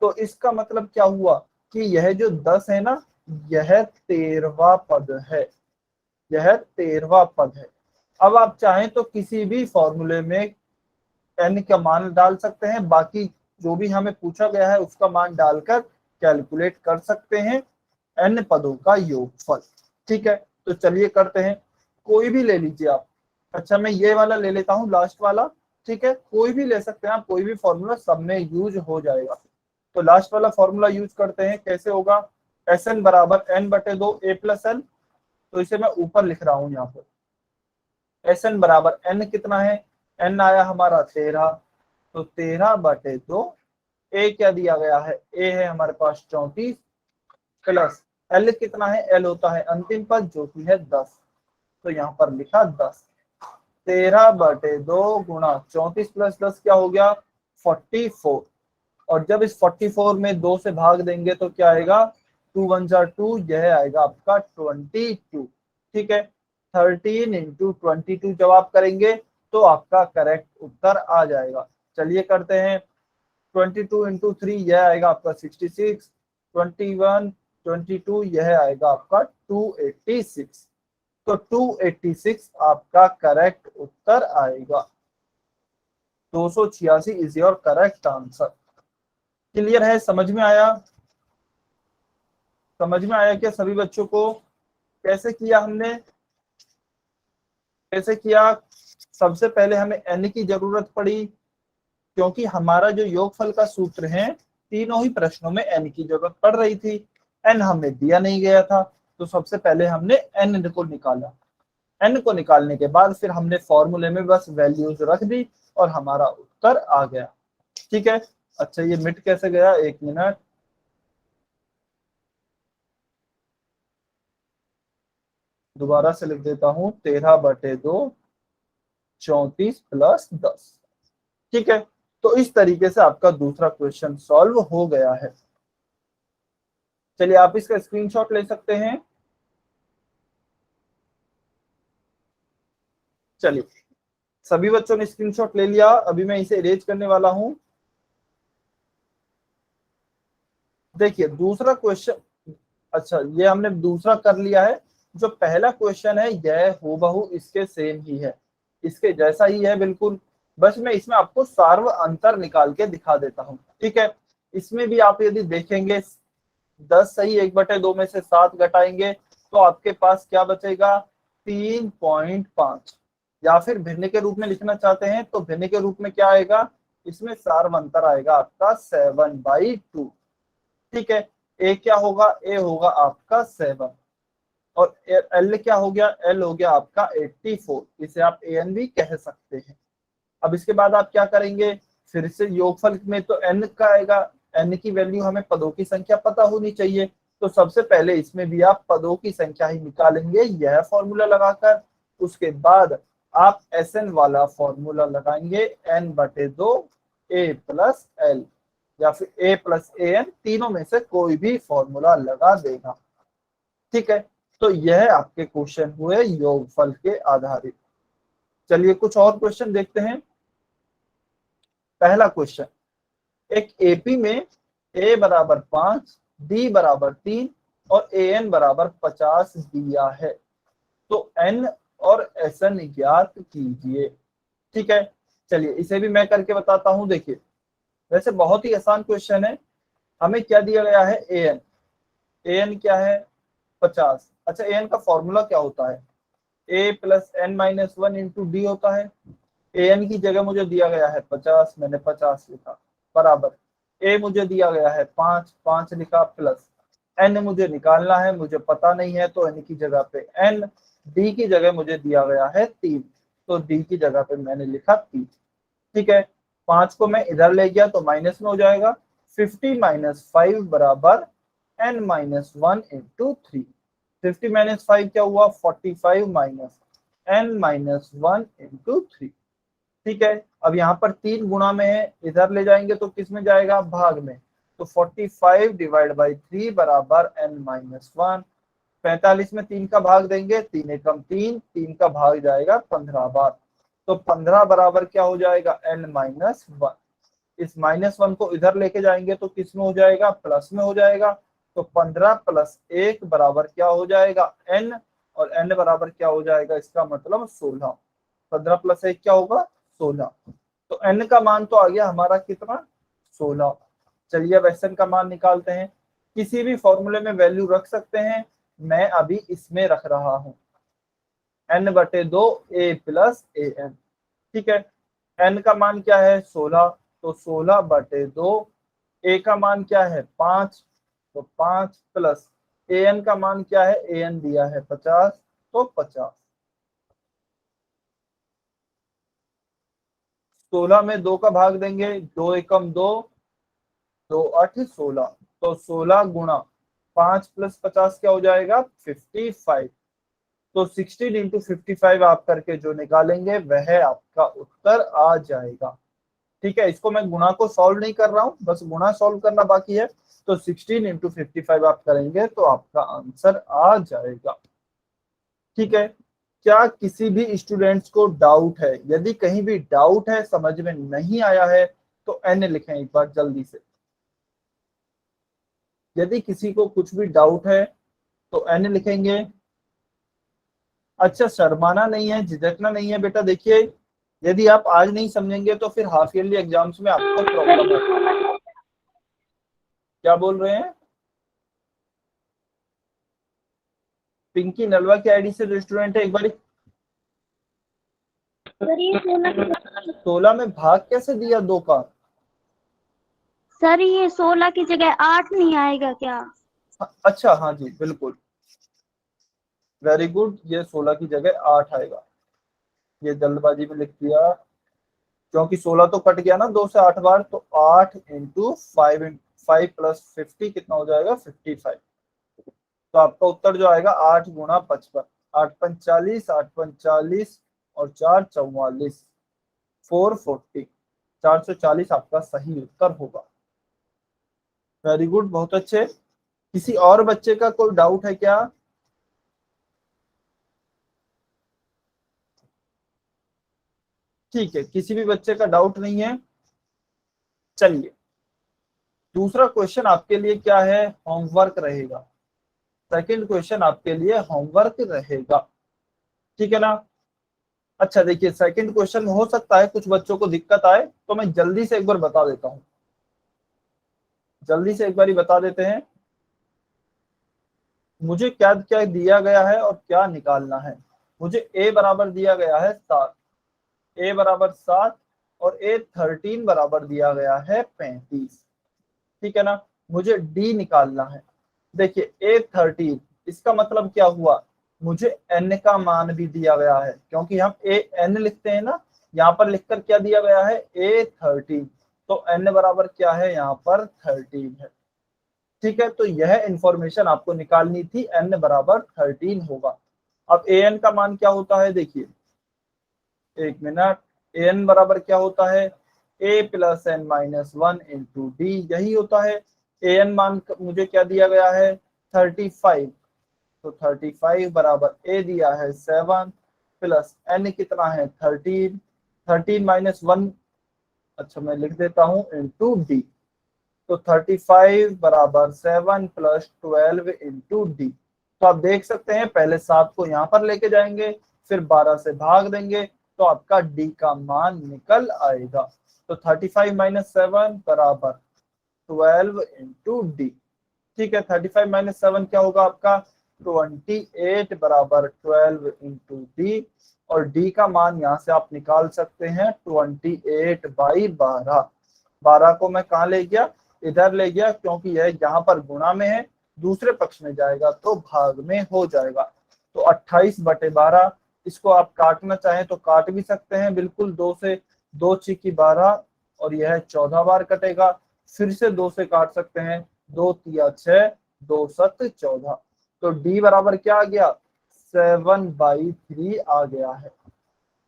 तो इसका मतलब क्या हुआ कि यह जो 10 है ना, यह 13वां पद है, यह 13वां पद है। अब आप चाहें तो किसी भी फॉर्मूले में n का मान डाल सकते हैं, बाकी जो भी हमें पूछा गया है उसका मान डालकर कैलकुलेट कर सकते हैं n पदों का योगफल। ठीक है, तो चलिए करते हैं। कोई भी ले लीजिए आप। अच्छा, मैं ये वाला ले लेता हूँ, लास्ट वाला। ठीक है, कोई भी ले सकते हैं आप, कोई भी फॉर्मूला, सब में यूज हो जाएगा। तो लास्ट वाला फॉर्मूला यूज करते हैं। कैसे होगा? Sn बराबर n/2 a प्लस एल। तो इसे मैं ऊपर लिख रहा हूँ यहाँ पर। Sn बराबर n कितना है? n आया हमारा 13। तो 13/2, a क्या दिया गया है? a है हमारे पास 34 प्लस l कितना है? l होता है अंतिम पद जो कि है 10। तो यहाँ पर लिखा 10। 13/2 गुणा 34 प्लस 10 क्या हो गया? 44। और जब इस 44 में 2 से भाग देंगे तो क्या आएगा? 2 1 जा 2, यह आएगा आपका 22। ठीक है, 13 इंटू 22 जब आप करेंगे तो आपका करेक्ट उत्तर आ जाएगा। चलिए करते हैं। 22 इंटू 3 यह आएगा आपका 66। 21 22 यह आएगा आपका 286। तो 286 आपका करेक्ट उत्तर आएगा। 286 is your correct answer. Clear है? समझ में आया? समझ में आया क्या सभी बच्चों को? कैसे किया हमने, कैसे किया? सबसे पहले हमें n की जरूरत पड़ी, क्योंकि हमारा जो योगफल का सूत्र है तीनों ही प्रश्नों में n की जरूरत पड़ रही थी। n हमें दिया नहीं गया था, तो सबसे पहले हमने n को निकाला। n को निकालने के बाद फिर हमने फॉर्मूले में बस वैल्यूज रख दी और हमारा उत्तर आ गया। ठीक है, अच्छा ये मिट कैसे गया, 1 मिनट। दोबारा से लिख देता हूं, 13/2 34 + 10। ठीक है, तो इस तरीके से आपका दूसरा क्वेश्चन सॉल्व हो गया है। चलिए आप इसका स्क्रीनशॉट ले सकते हैं। चलिए सभी बच्चों ने स्क्रीनशॉट ले लिया, अभी मैं इसे इरेज करने वाला हूं। देखिए दूसरा क्वेश्चन, अच्छा ये हमने दूसरा कर लिया है। जो पहला क्वेश्चन है यह हूबहू इसके सेम ही है, इसके जैसा ही है बिल्कुल, बस मैं इसमें आपको सार्व अंतर निकाल के दिखा देता हूं। ठीक है, इसमें भी आप यदि देखेंगे 10 सही 1/2 में से 7 घटाएंगे तो आपके पास क्या बचेगा, 3.5। या फिर भिन्न के रूप में लिखना चाहते हैं तो भिन्न के रूप में क्या आएगा, इसमें सार्व अंतर आएगा आपका 7/2। ठीक है, ए क्या होगा, ए होगा आपका 7 और एल क्या हो गया, एल हो गया आपका 84। इसे आप ए एन भी कह सकते हैं। अब इसके बाद आप क्या करेंगे, फिर से योगफल में तो n का आएगा, n की वैल्यू हमें पदों की संख्या पता होनी चाहिए, तो सबसे पहले इसमें भी आप पदों की संख्या ही निकालेंगे यह फॉर्मूला लगाकर। उसके बाद आप Sn वाला फॉर्मूला लगाएंगे, n/2 a + l या फिर a + an, तीनों में से कोई भी फॉर्मूला लगा देगा। ठीक है, तो यह आपके क्वेश्चन हुए योगफल के आधारित। चलिए कुछ और क्वेश्चन देखते हैं। पहला क्वेश्चन, एक एपी में a = 5, b = 3 और an = 50 दिया है, तो n और Sn ज्ञात कीजिए। ठीक है, चलिए इसे भी मैं करके बताता हूं। देखिए वैसे बहुत ही आसान क्वेश्चन है। हमें क्या दिया गया है, an क्या है 50। अच्छा an का फॉर्मूला क्या होता है, a + n-1 × d होता है। an की जगह मुझे दिया गया है 50, मैंने 50 लिखा, बराबर a मुझे दिया गया है 5 लिखा, प्लस n मुझे निकालना है, मुझे पता नहीं है, तो n की जगह पे n, d की जगह मुझे दिया गया है 3, तो d की जगह पे मैंने लिखा 3। ठीक है, 5 को मैं इधर ले गया तो माइनस में हो जाएगा, 50 - 5 = n-1 × 3। 50 - 5 क्या हुआ, 45 - n-1 × 3। ठीक है, अब यहाँ पर 3 गुणा में है, इधर ले जाएंगे तो किस में जाएगा, भाग में, तो 45 / 3 = n-1। 45 में 3 का भाग देंगे, 3 एकम 3, 3 का भाग जाएगा 15 बार, तो 15 बराबर क्या हो जाएगा, n-1। इस -1 को इधर लेके जाएंगे तो किस में हो जाएगा, प्लस में हो जाएगा, तो 15 + 1 बराबर क्या हो जाएगा, n, और n बराबर क्या हो जाएगा, इसका मतलब 16। 15 + 1 क्या होगा, 16। तो n का मान तो आ गया हमारा कितना, 16। चलिए अब Sn का मान निकालते हैं। किसी भी फॉर्मूले में वैल्यू रख सकते हैं, मैं अभी इसमें रख रहा हूं, n/2 a + an। ठीक है, n का मान क्या है 16, तो 16/2, a का मान क्या है 5, तो 5 प्लस an का मान क्या है, an दिया है 50, तो 50। 16 में 2 का भाग देंगे, 2 एकम 2, 2 8 16, तो 16 गुणा 5 + 50 क्या हो जाएगा, 55। तो 16 × 55 आप करके जो निकालेंगे वह आपका उत्तर आ जाएगा। ठीक है, इसको मैं गुणा को सॉल्व नहीं कर रहा हूं, बस गुणा सॉल्व करना बाकी है, तो 16 × 55 आप करेंगे तो आपका आंसर आ जाएगा। ठीक है, क्या किसी भी स्टूडेंट्स को डाउट है, यदि कहीं भी डाउट है, समझ में नहीं आया है, तो n लिखें एक बार जल्दी से। यदि किसी को कुछ भी डाउट है तो n लिखेंगे। अच्छा शर्माना नहीं है, झिझकना नहीं है बेटा। देखिए यदि आप आज नहीं समझेंगे तो फिर हाफ ईयरली एग्जाम्स में आपको प्रॉब्लम होगी। क्या बोल रहे हैं, पिंकी नलवा की आईडी से जो स्टूडेंट है, एक बार सर ये 16 में भाग कैसे दिया 2 का? सर ये 16 की जगह 8 नहीं आएगा क्या? अच्छा, हाँ जी बिल्कुल, वेरी गुड, ये 16 की जगह 8 आएगा। ये जल्दबाजी में लिख दिया, क्योंकि 16 तो कट गया ना 2 से 8 बार, तो 8 इंटू 5 प्लस 50 कितना हो जाएगा? 55। तो आपका उत्तर जो आएगा 8 गुणा 55, 8 45, 8 45 और 4 44, 440, 440 आपका सही उत्तर होगा। वेरी गुड, बहुत अच्छे। किसी और बच्चे का कोई डाउट है क्या? ठीक है, किसी भी बच्चे का डाउट नहीं है। चलिए, दूसरा क्वेश्चन आपके लिए क्या है? होमवर्क रहेगा। सेकंड क्वेश्चन आपके लिए होमवर्क रहेगा, ठीक है ना? अच्छा देखिए, सेकंड क्वेश्चन में हो सकता है कुछ बच्चों को दिक्कत आए, तो मैं जल्दी से एक बार बता देता हूं। जल्दी से एक बार बता देते हैं, मुझे क्या क्या दिया गया है और क्या निकालना है। मुझे a बराबर दिया गया है 7, a बराबर 7 और a13 बराबर दिया गया है 35, ठीक है ना? मुझे d निकालना है। देखिए a13, इसका मतलब क्या हुआ? मुझे n का मान भी दिया गया है, क्योंकि हम an लिखते हैं ना, यहाँ पर लिखकर क्या दिया गया है? a13, तो n बराबर क्या है? यहाँ पर 13 है, ठीक है? तो यह इंफॉर्मेशन आपको निकालनी थी, n बराबर 13 होगा। अब an का मान क्या होता है? देखिए, एक मिनट, an बराबर क्या होता है? a plus N minus 1 into d, यही होता है। an मान मुझे क्या दिया गया है? 35, तो 35 बराबर a दिया है 7 प्लस n कितना है? 13, 13 माइनस 1, अच्छा मैं लिख देता हूँ, इंटू डी। तो 35 बराबर 7 प्लस 12 इंटू डी। तो आप देख सकते हैं, पहले 7 को यहाँ पर लेके जाएंगे, फिर 12 से भाग देंगे, तो आपका डी का मान निकल आएगा। तो 35 माइनस 7 बराबर 12 इंटू डी, ठीक है? 35 माइनस 7 क्या होगा आपका? 28 बराबर 12 इंटू डी, और डी का मान यहाँ से आप निकाल सकते हैं 28/12। 12 को मैं कहाँ ले गया? इधर ले गया, क्योंकि यह यहाँ पर गुणा में है, दूसरे पक्ष में जाएगा तो भाग में हो जाएगा। तो 28/12, इसको आप काटना चाहें तो काट भी सकते हैं, बिल्कुल। 2 से 2 छिकी 12 और यह 14 बार कटेगा। फिर से 2 से काट सकते हैं, 2 तिया 6, 2 सत 14। तो डी बराबर क्या आ गया? 7/3 आ गया है,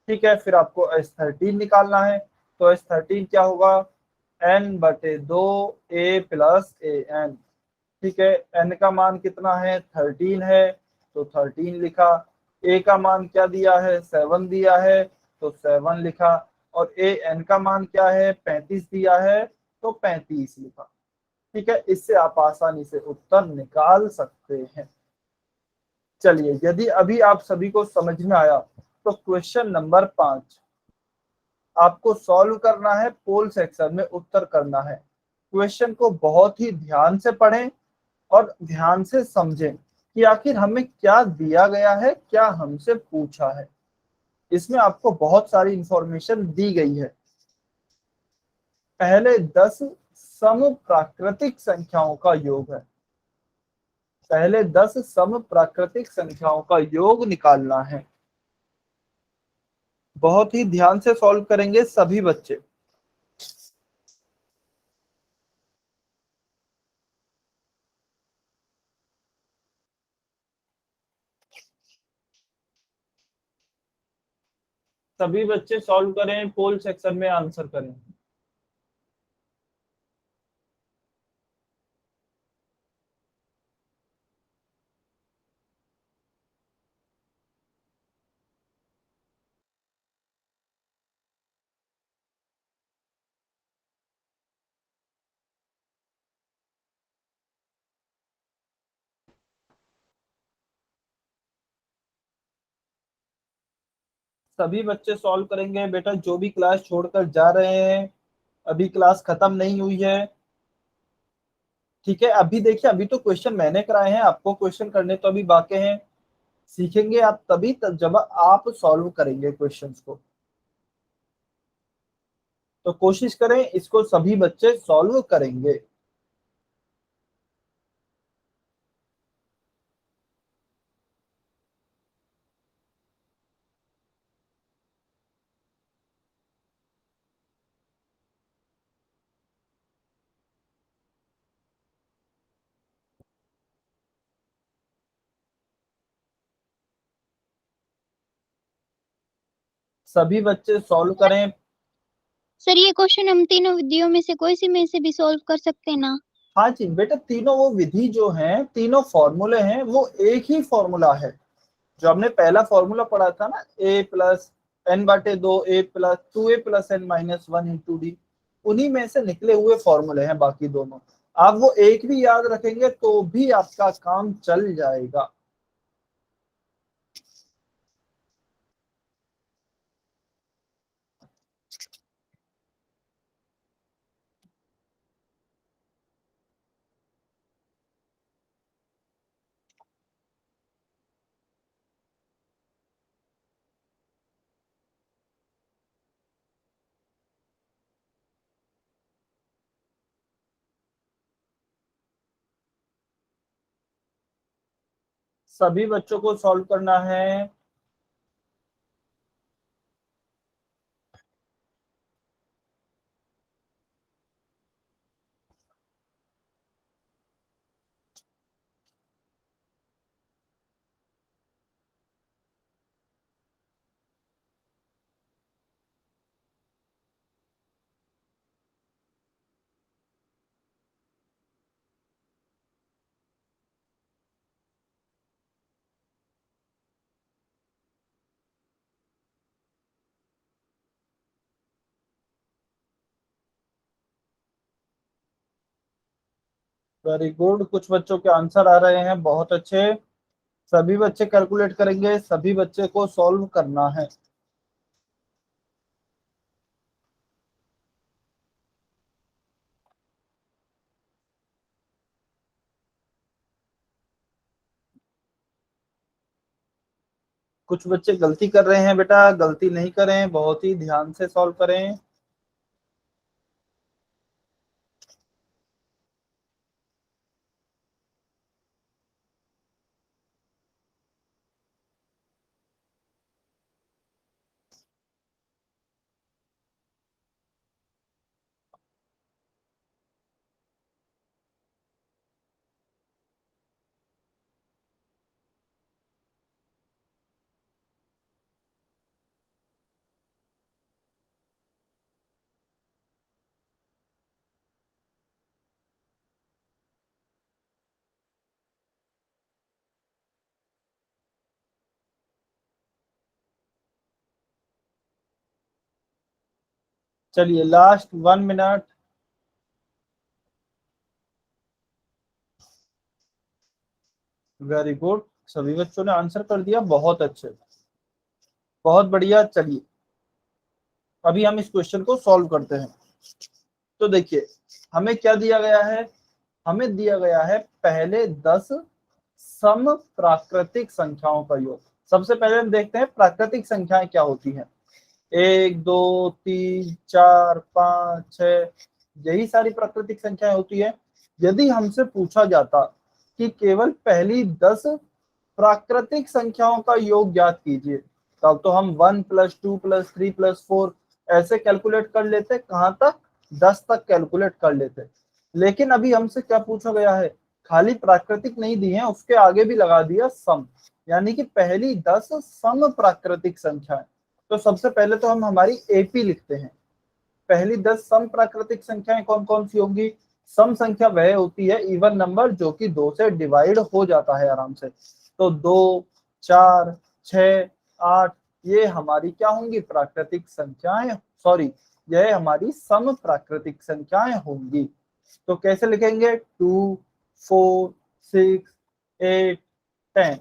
ठीक है? फिर आपको S13 निकालना है, तो S13 क्या होगा? n/2 a प्लस an, ठीक है? n का मान कितना है? 13 है, तो 13 लिखा। a का मान क्या दिया है? 7 दिया है, तो 7 लिखा। और an का मान क्या है? 35 दिया है, तो 35 लिखा, ठीक है? इससे आप आसानी से उत्तर निकाल सकते हैं। चलिए, यदि अभी आप सभी को समझ में आया, तो क्वेश्चन नंबर 5 आपको सॉल्व करना है, पोल सेक्शन में उत्तर करना है। क्वेश्चन को बहुत ही ध्यान से पढ़ें और ध्यान से समझें कि आखिर हमें क्या दिया गया है, क्या हमसे पूछा है। इसमें आपको बहुत सारी इंफॉर्मेशन दी गई है। पहले 10 सम प्राकृतिक संख्याओं का योग है। पहले 10 सम प्राकृतिक संख्याओं का योग निकालना है। बहुत ही ध्यान से सॉल्व करेंगे सभी बच्चे। सभी बच्चे सॉल्व करें, पोल सेक्शन में आंसर करें। सभी बच्चे सॉल्व करेंगे बेटा, जो भी क्लास छोड़कर जा रहे हैं, अभी क्लास खत्म नहीं हुई है, ठीक है? अभी देखिए, अभी तो क्वेश्चन मैंने कराए हैं, आपको क्वेश्चन करने तो अभी बाकी हैं। सीखेंगे आप तभी तक जब आप सॉल्व करेंगे क्वेश्चंस को। तो कोशिश करें इसको सभी बच्चे सॉल्व करेंगे। सभी बच्चे सॉल्व करें। सर ये क्वेश्चन हम तीनों विधियों में से कोई सी में से भी सॉल्व कर सकते हैं ना? हाँ जी बेटा, तीनों वो विधि जो हैं, तीनों फॉर्मूले हैं, वो एक ही फॉर्मूला है। जो हमने पहला फॉर्मूला पढ़ा था ना, a प्लस एन बाटे 2 a plus 2a plus N minus 1 × d, उन्हीं में से निकले हुए फॉर्मूले हैं बाकी दोनों। आप वो एक भी याद रखेंगे तो भी आपका काम चल जाएगा। सभी बच्चों को सॉल्व करना है। वेरी गुड, कुछ बच्चों के आंसर आ रहे हैं, बहुत अच्छे। सभी बच्चे कैलकुलेट करेंगे, सभी बच्चे को सॉल्व करना है। कुछ बच्चे गलती कर रहे हैं बेटा, गलती नहीं करें, बहुत ही ध्यान से सॉल्व करें। चलिए लास्ट 1 मिनट। वेरी गुड, सभी बच्चों ने आंसर कर दिया, बहुत अच्छे, बहुत बढ़िया। चलिए अभी हम इस क्वेश्चन को सॉल्व करते हैं। तो देखिए हमें क्या दिया गया है, हमें दिया गया है पहले 10 सम प्राकृतिक संख्याओं का योग। सबसे पहले हम देखते हैं प्राकृतिक संख्याएं क्या होती हैं। 1 2 3 4 5 6, यही सारी प्राकृतिक संख्याएं होती है। यदि हमसे पूछा जाता कि केवल पहली 10 प्राकृतिक संख्याओं का योग ज्ञात कीजिए, तब तो हम 1 + 2 + 3 + 4 ऐसे कैलकुलेट कर लेते, कहां तक, 10 तक कैलकुलेट कर लेते। लेकिन अभी हमसे क्या पूछा गया है, खाली प्राकृतिक नहीं दी है, उसके आगे भी लगा दिया सम, यानी कि पहली 10 सम प्राकृतिक संख्याएं। तो सबसे पहले तो हम हमारी एपी लिखते हैं। पहली 10 सम प्राकृतिक संख्याएं कौन कौन सी होंगी। सम संख्या वह होती है इवन नंबर जो कि 2 से डिवाइड हो जाता है आराम से। तो 2 4 6 8 ये हमारी क्या होंगी, प्राकृतिक संख्याएं, सॉरी यह हमारी सम प्राकृतिक संख्याएं होंगी। तो कैसे लिखेंगे, 2 4 6 8 10,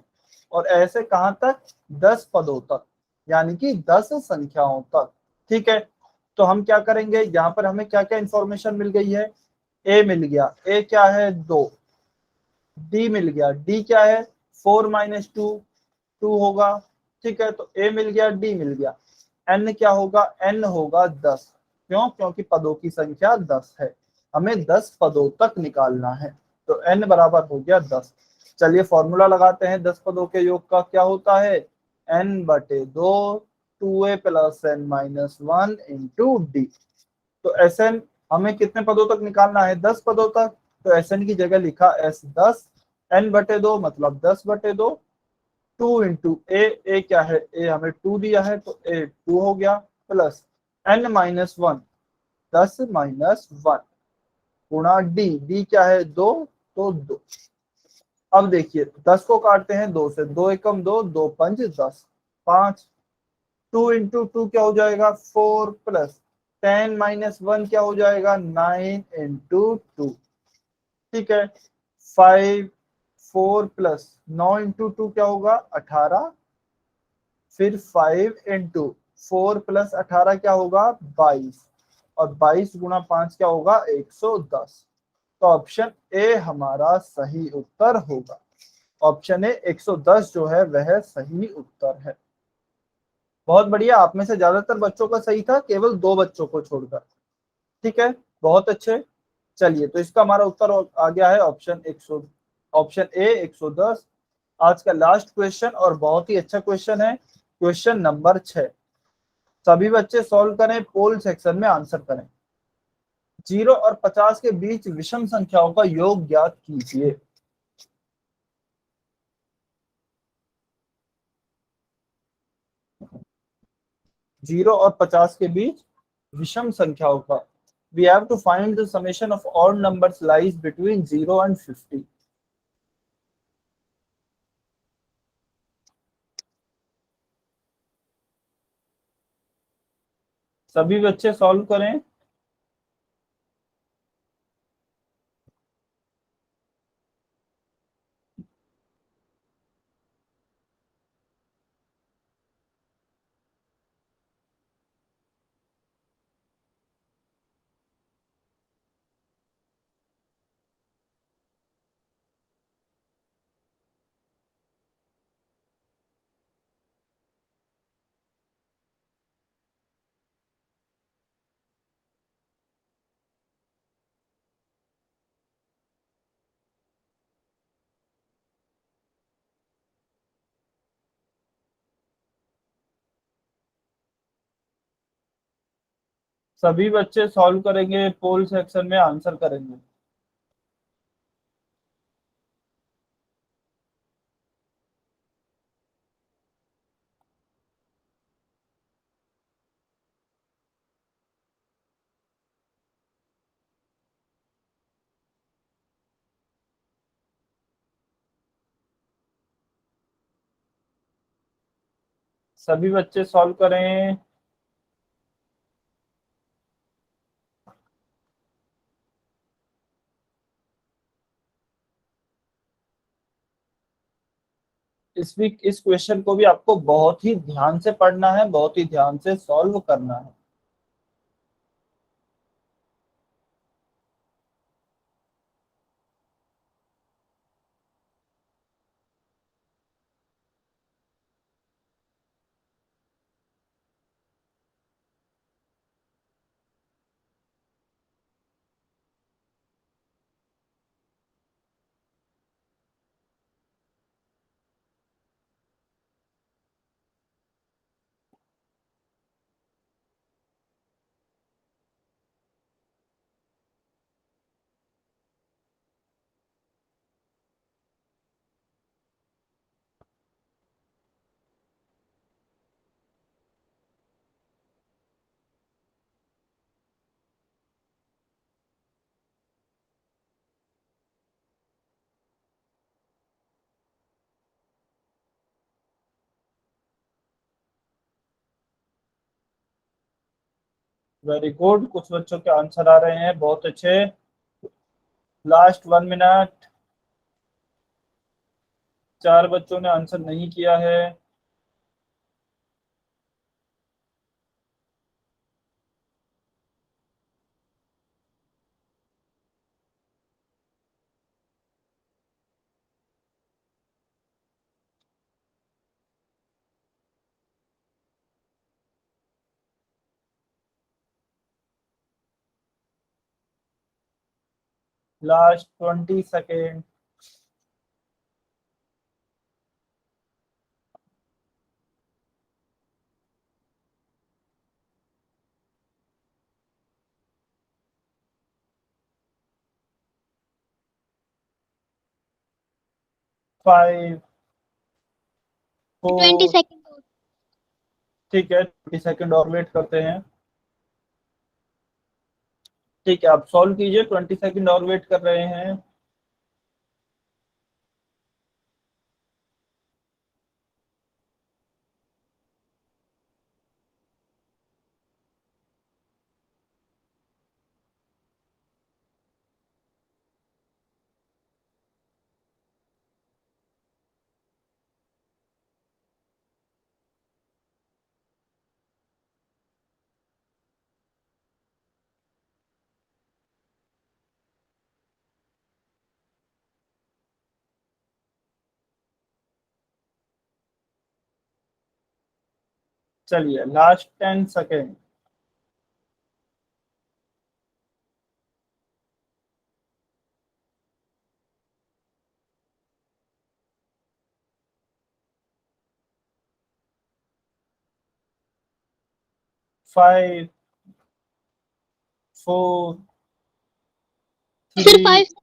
और ऐसे कहां तक, 10 पदों तक, यानी कि 10 संख्याओं तक। ठीक है, तो हम क्या करेंगे, यहाँ पर हमें क्या क्या इंफॉर्मेशन मिल गई है। ए मिल गया, ए क्या है 2, डी मिल गया, डी क्या है 4 - 2, 2 होगा। ठीक है, तो a मिल गया, d मिल गया। n क्या होगा? n होगा 10। क्यों? क्योंकि पदों की संख्या 10 है, हमें 10 पदों तक निकालना है, तो n बराबर हो गया 10। चलिए फॉर्मूला लगाते हैं 10 पदों के योग का। क्या होता है? n/2 2a plus n minus 1 into D. तो Sn हमें कितने पदों तक निकालना है? 10 पदों तक। तो Sn की जगह लिखा S10, n/2 मतलब 10/2, 2 इंटू ए क्या है? ए हमें 2 दिया है, तो ए 2 हो गया, प्लस n माइनस 1, 10 माइनस 1 गुणा डी। डी क्या है? 2, तो 2। अब देखिए 10 को काटते हैं 2 से, 2 एकम 2, 2 पंच 10, 5। 2 इंटू 2 क्या हो जाएगा? 4, प्लस 10 माइनस 1 क्या हो जाएगा? 9 इंटू 2। ठीक है, 5, 4 प्लस 9 इंटू 2 क्या होगा? 18। फिर 5 इंटू 4 प्लस 18 क्या होगा? 22। और 22 गुणा 5 क्या होगा? 110। तो ऑप्शन ए हमारा सही उत्तर होगा। ऑप्शन ए 110 जो है वह सही उत्तर है। बहुत बढ़िया, आप में से ज्यादातर बच्चों का सही था, केवल 2 बच्चों को छोड़कर। ठीक है, बहुत अच्छे। चलिए, तो इसका हमारा उत्तर आ गया है ऑप्शन ए 110। आज का लास्ट क्वेश्चन और बहुत ही अच्छा क्वेश्चन है, क्वेश्चन नंबर 6। सभी बच्चे सॉल्व करें, पोल सेक्शन में आंसर करें। 0 और 50 के बीच विषम संख्याओं का योग ज्ञात कीजिए। जीरो और 50 के बीच विषम संख्याओं का, we have to find the summation of odd numbers lies between 0 and 50। सभी बच्चे सॉल्व करें। सभी बच्चे सॉल्व करेंगे, पोल सेक्शन में आंसर करेंगे। सभी बच्चे सॉल्व करें। इस वीक इस क्वेश्चन को भी आपको बहुत ही ध्यान से पढ़ना है, बहुत ही ध्यान से सॉल्व करना है। वेरी गुड, कुछ बच्चों के आंसर आ रहे हैं, बहुत अच्छे। Last 1 minute. 4 बच्चों ने आंसर नहीं किया है। Last 20 second. फाइव 20 4। सेकंड। ठीक है, 20 सेकेंड और वेट करते हैं। ठीक है, आप सॉल्व कीजिए, 20 सेकेंड और वेट कर रहे हैं। चलिए, लास्ट 10 सेकेंड। 5 4 सर 3 5।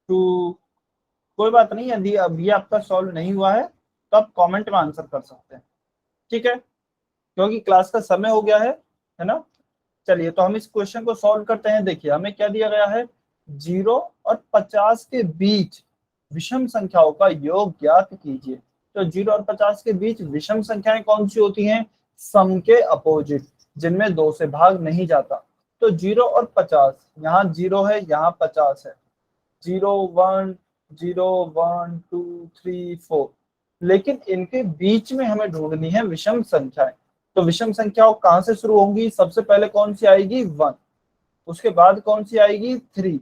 2। कोई बात नहीं, यदि अभी आपका सॉल्व नहीं हुआ है तो आप कमेंट में आंसर कर सकते हैं। ठीक है, क्योंकि क्लास का समय हो गया है ना। चलिए, तो हम इस क्वेश्चन को सॉल्व करते हैं। देखिए, हमें क्या दिया गया है, 0 और 50 के बीच विषम संख्याओं का योग ज्ञात कीजिए। तो 0 और 50 के बीच विषम संख्याएं कौन सी होती हैं? सम के अपोजिट, जिनमें 2 से भाग नहीं जाता। तो 0 और 50, यहाँ 0 है, यहाँ 50 है। 0 1 0 1 2 3 4। लेकिन इनके बीच में हमें ढूंढनी है विषम संख्याएं। तो विषम संख्याओं कहां से शुरू होंगी? सबसे पहले कौन सी आएगी? 1। उसके बाद कौन सी आएगी? 3।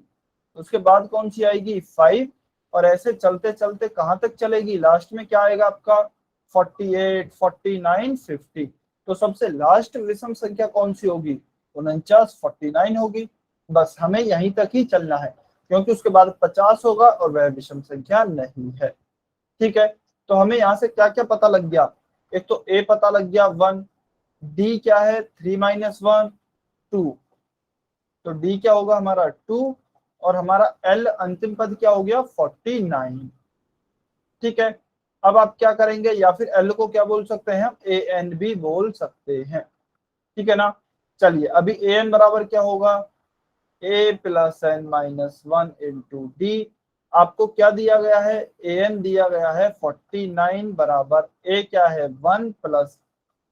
उसके बाद कौन सी आएगी? 5। और ऐसे चलते चलते कहां तक चलेगी? लास्ट में क्या आएगा आपका? 48 49 50। तो सबसे लास्ट विषम संख्या कौन सी होगी? 49 49 होगी। बस हमें यहीं तक ही चलना है, क्योंकि उसके बाद 50 होगा और वह विषम संख्या नहीं है। ठीक है, तो हमें यहाँ से क्या क्या पता लग गया? एक तो ए पता लग गया 1, डी क्या है? 3 माइनस 1 2। तो डी क्या होगा हमारा? 2। और हमारा एल अंतिम पद क्या हो गया? 49। ठीक है, अब आप क्या करेंगे, या फिर एल को क्या बोल सकते हैं हम? ए एन भी बोल सकते हैं। ठीक है ना। चलिए, अभी ए एन बराबर क्या होगा? A plus N minus 1 into D. आपको क्या दिया गया है? ए एन दिया गया है 49 बराबर ए क्या है? 1 plus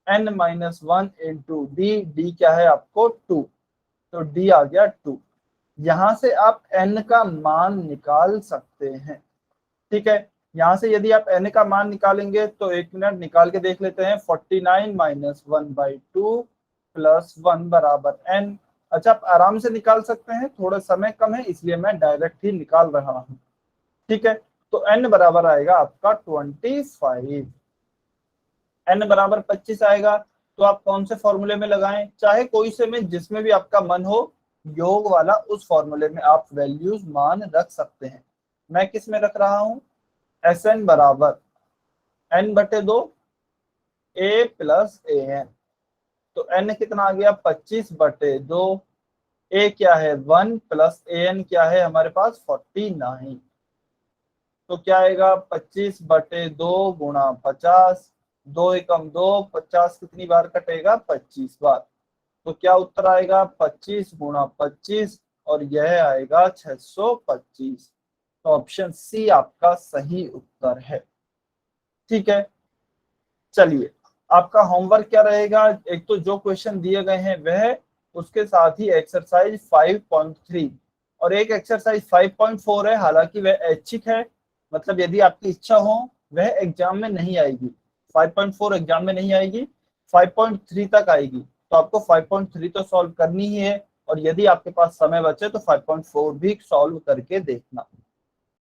N minus 1 into d. D क्या है आपको? 2। तो डी आ गया 2। यहां से आप n का मान निकाल सकते हैं। ठीक है, यहां से यदि आप n का मान निकालेंगे तो 1 मिनट निकाल के देख लेते हैं। 49 माइनस 1/2 प्लस 1 बराबर n। अच्छा, आप आराम से निकाल सकते हैं, थोड़ा समय कम है इसलिए मैं डायरेक्ट ही निकाल रहा हूं। ठीक है, तो n बराबर आएगा आपका 25। n बराबर 25 आएगा। तो आप कौन से फॉर्मूले में लगाएं? चाहे कोई से में, जिसमें भी आपका मन हो, योग वाला, उस फॉर्मूले में आप वैल्यूज मान रख सकते हैं। मैं किस में रख रहा हूं? एस एन बराबर n/2 A plus A N. तो n कितना आ गया? 25/2। ए क्या है? 1 प्लस ए एन क्या है हमारे पास? 49। तो क्या आएगा? 25/2 गुणा 50। 2 एकम 2, 50 कितनी बार कटेगा? 25 बार। तो क्या उत्तर आएगा? 25 गुणा 25, और यह आएगा 625। तो ऑप्शन सी आपका सही उत्तर है। ठीक है, चलिए, आपका होमवर्क क्या रहेगा? एक तो जो क्वेश्चन दिए गए हैं वह, उसके साथ ही एक्सरसाइज 5.3 और एक एक्सरसाइज 5.4 है। हालांकि वह ऐच्छिक है, मतलब यदि आपकी इच्छा हो वह एग्जाम में नहीं आएगी। 5.4 एग्जाम में नहीं आएगी, 5.3 तक आएगी। तो आपको 5.3 तो सॉल्व करनी ही है, और यदि आपके पास समय बचे तो 5.4 भी सॉल्व करके देखना।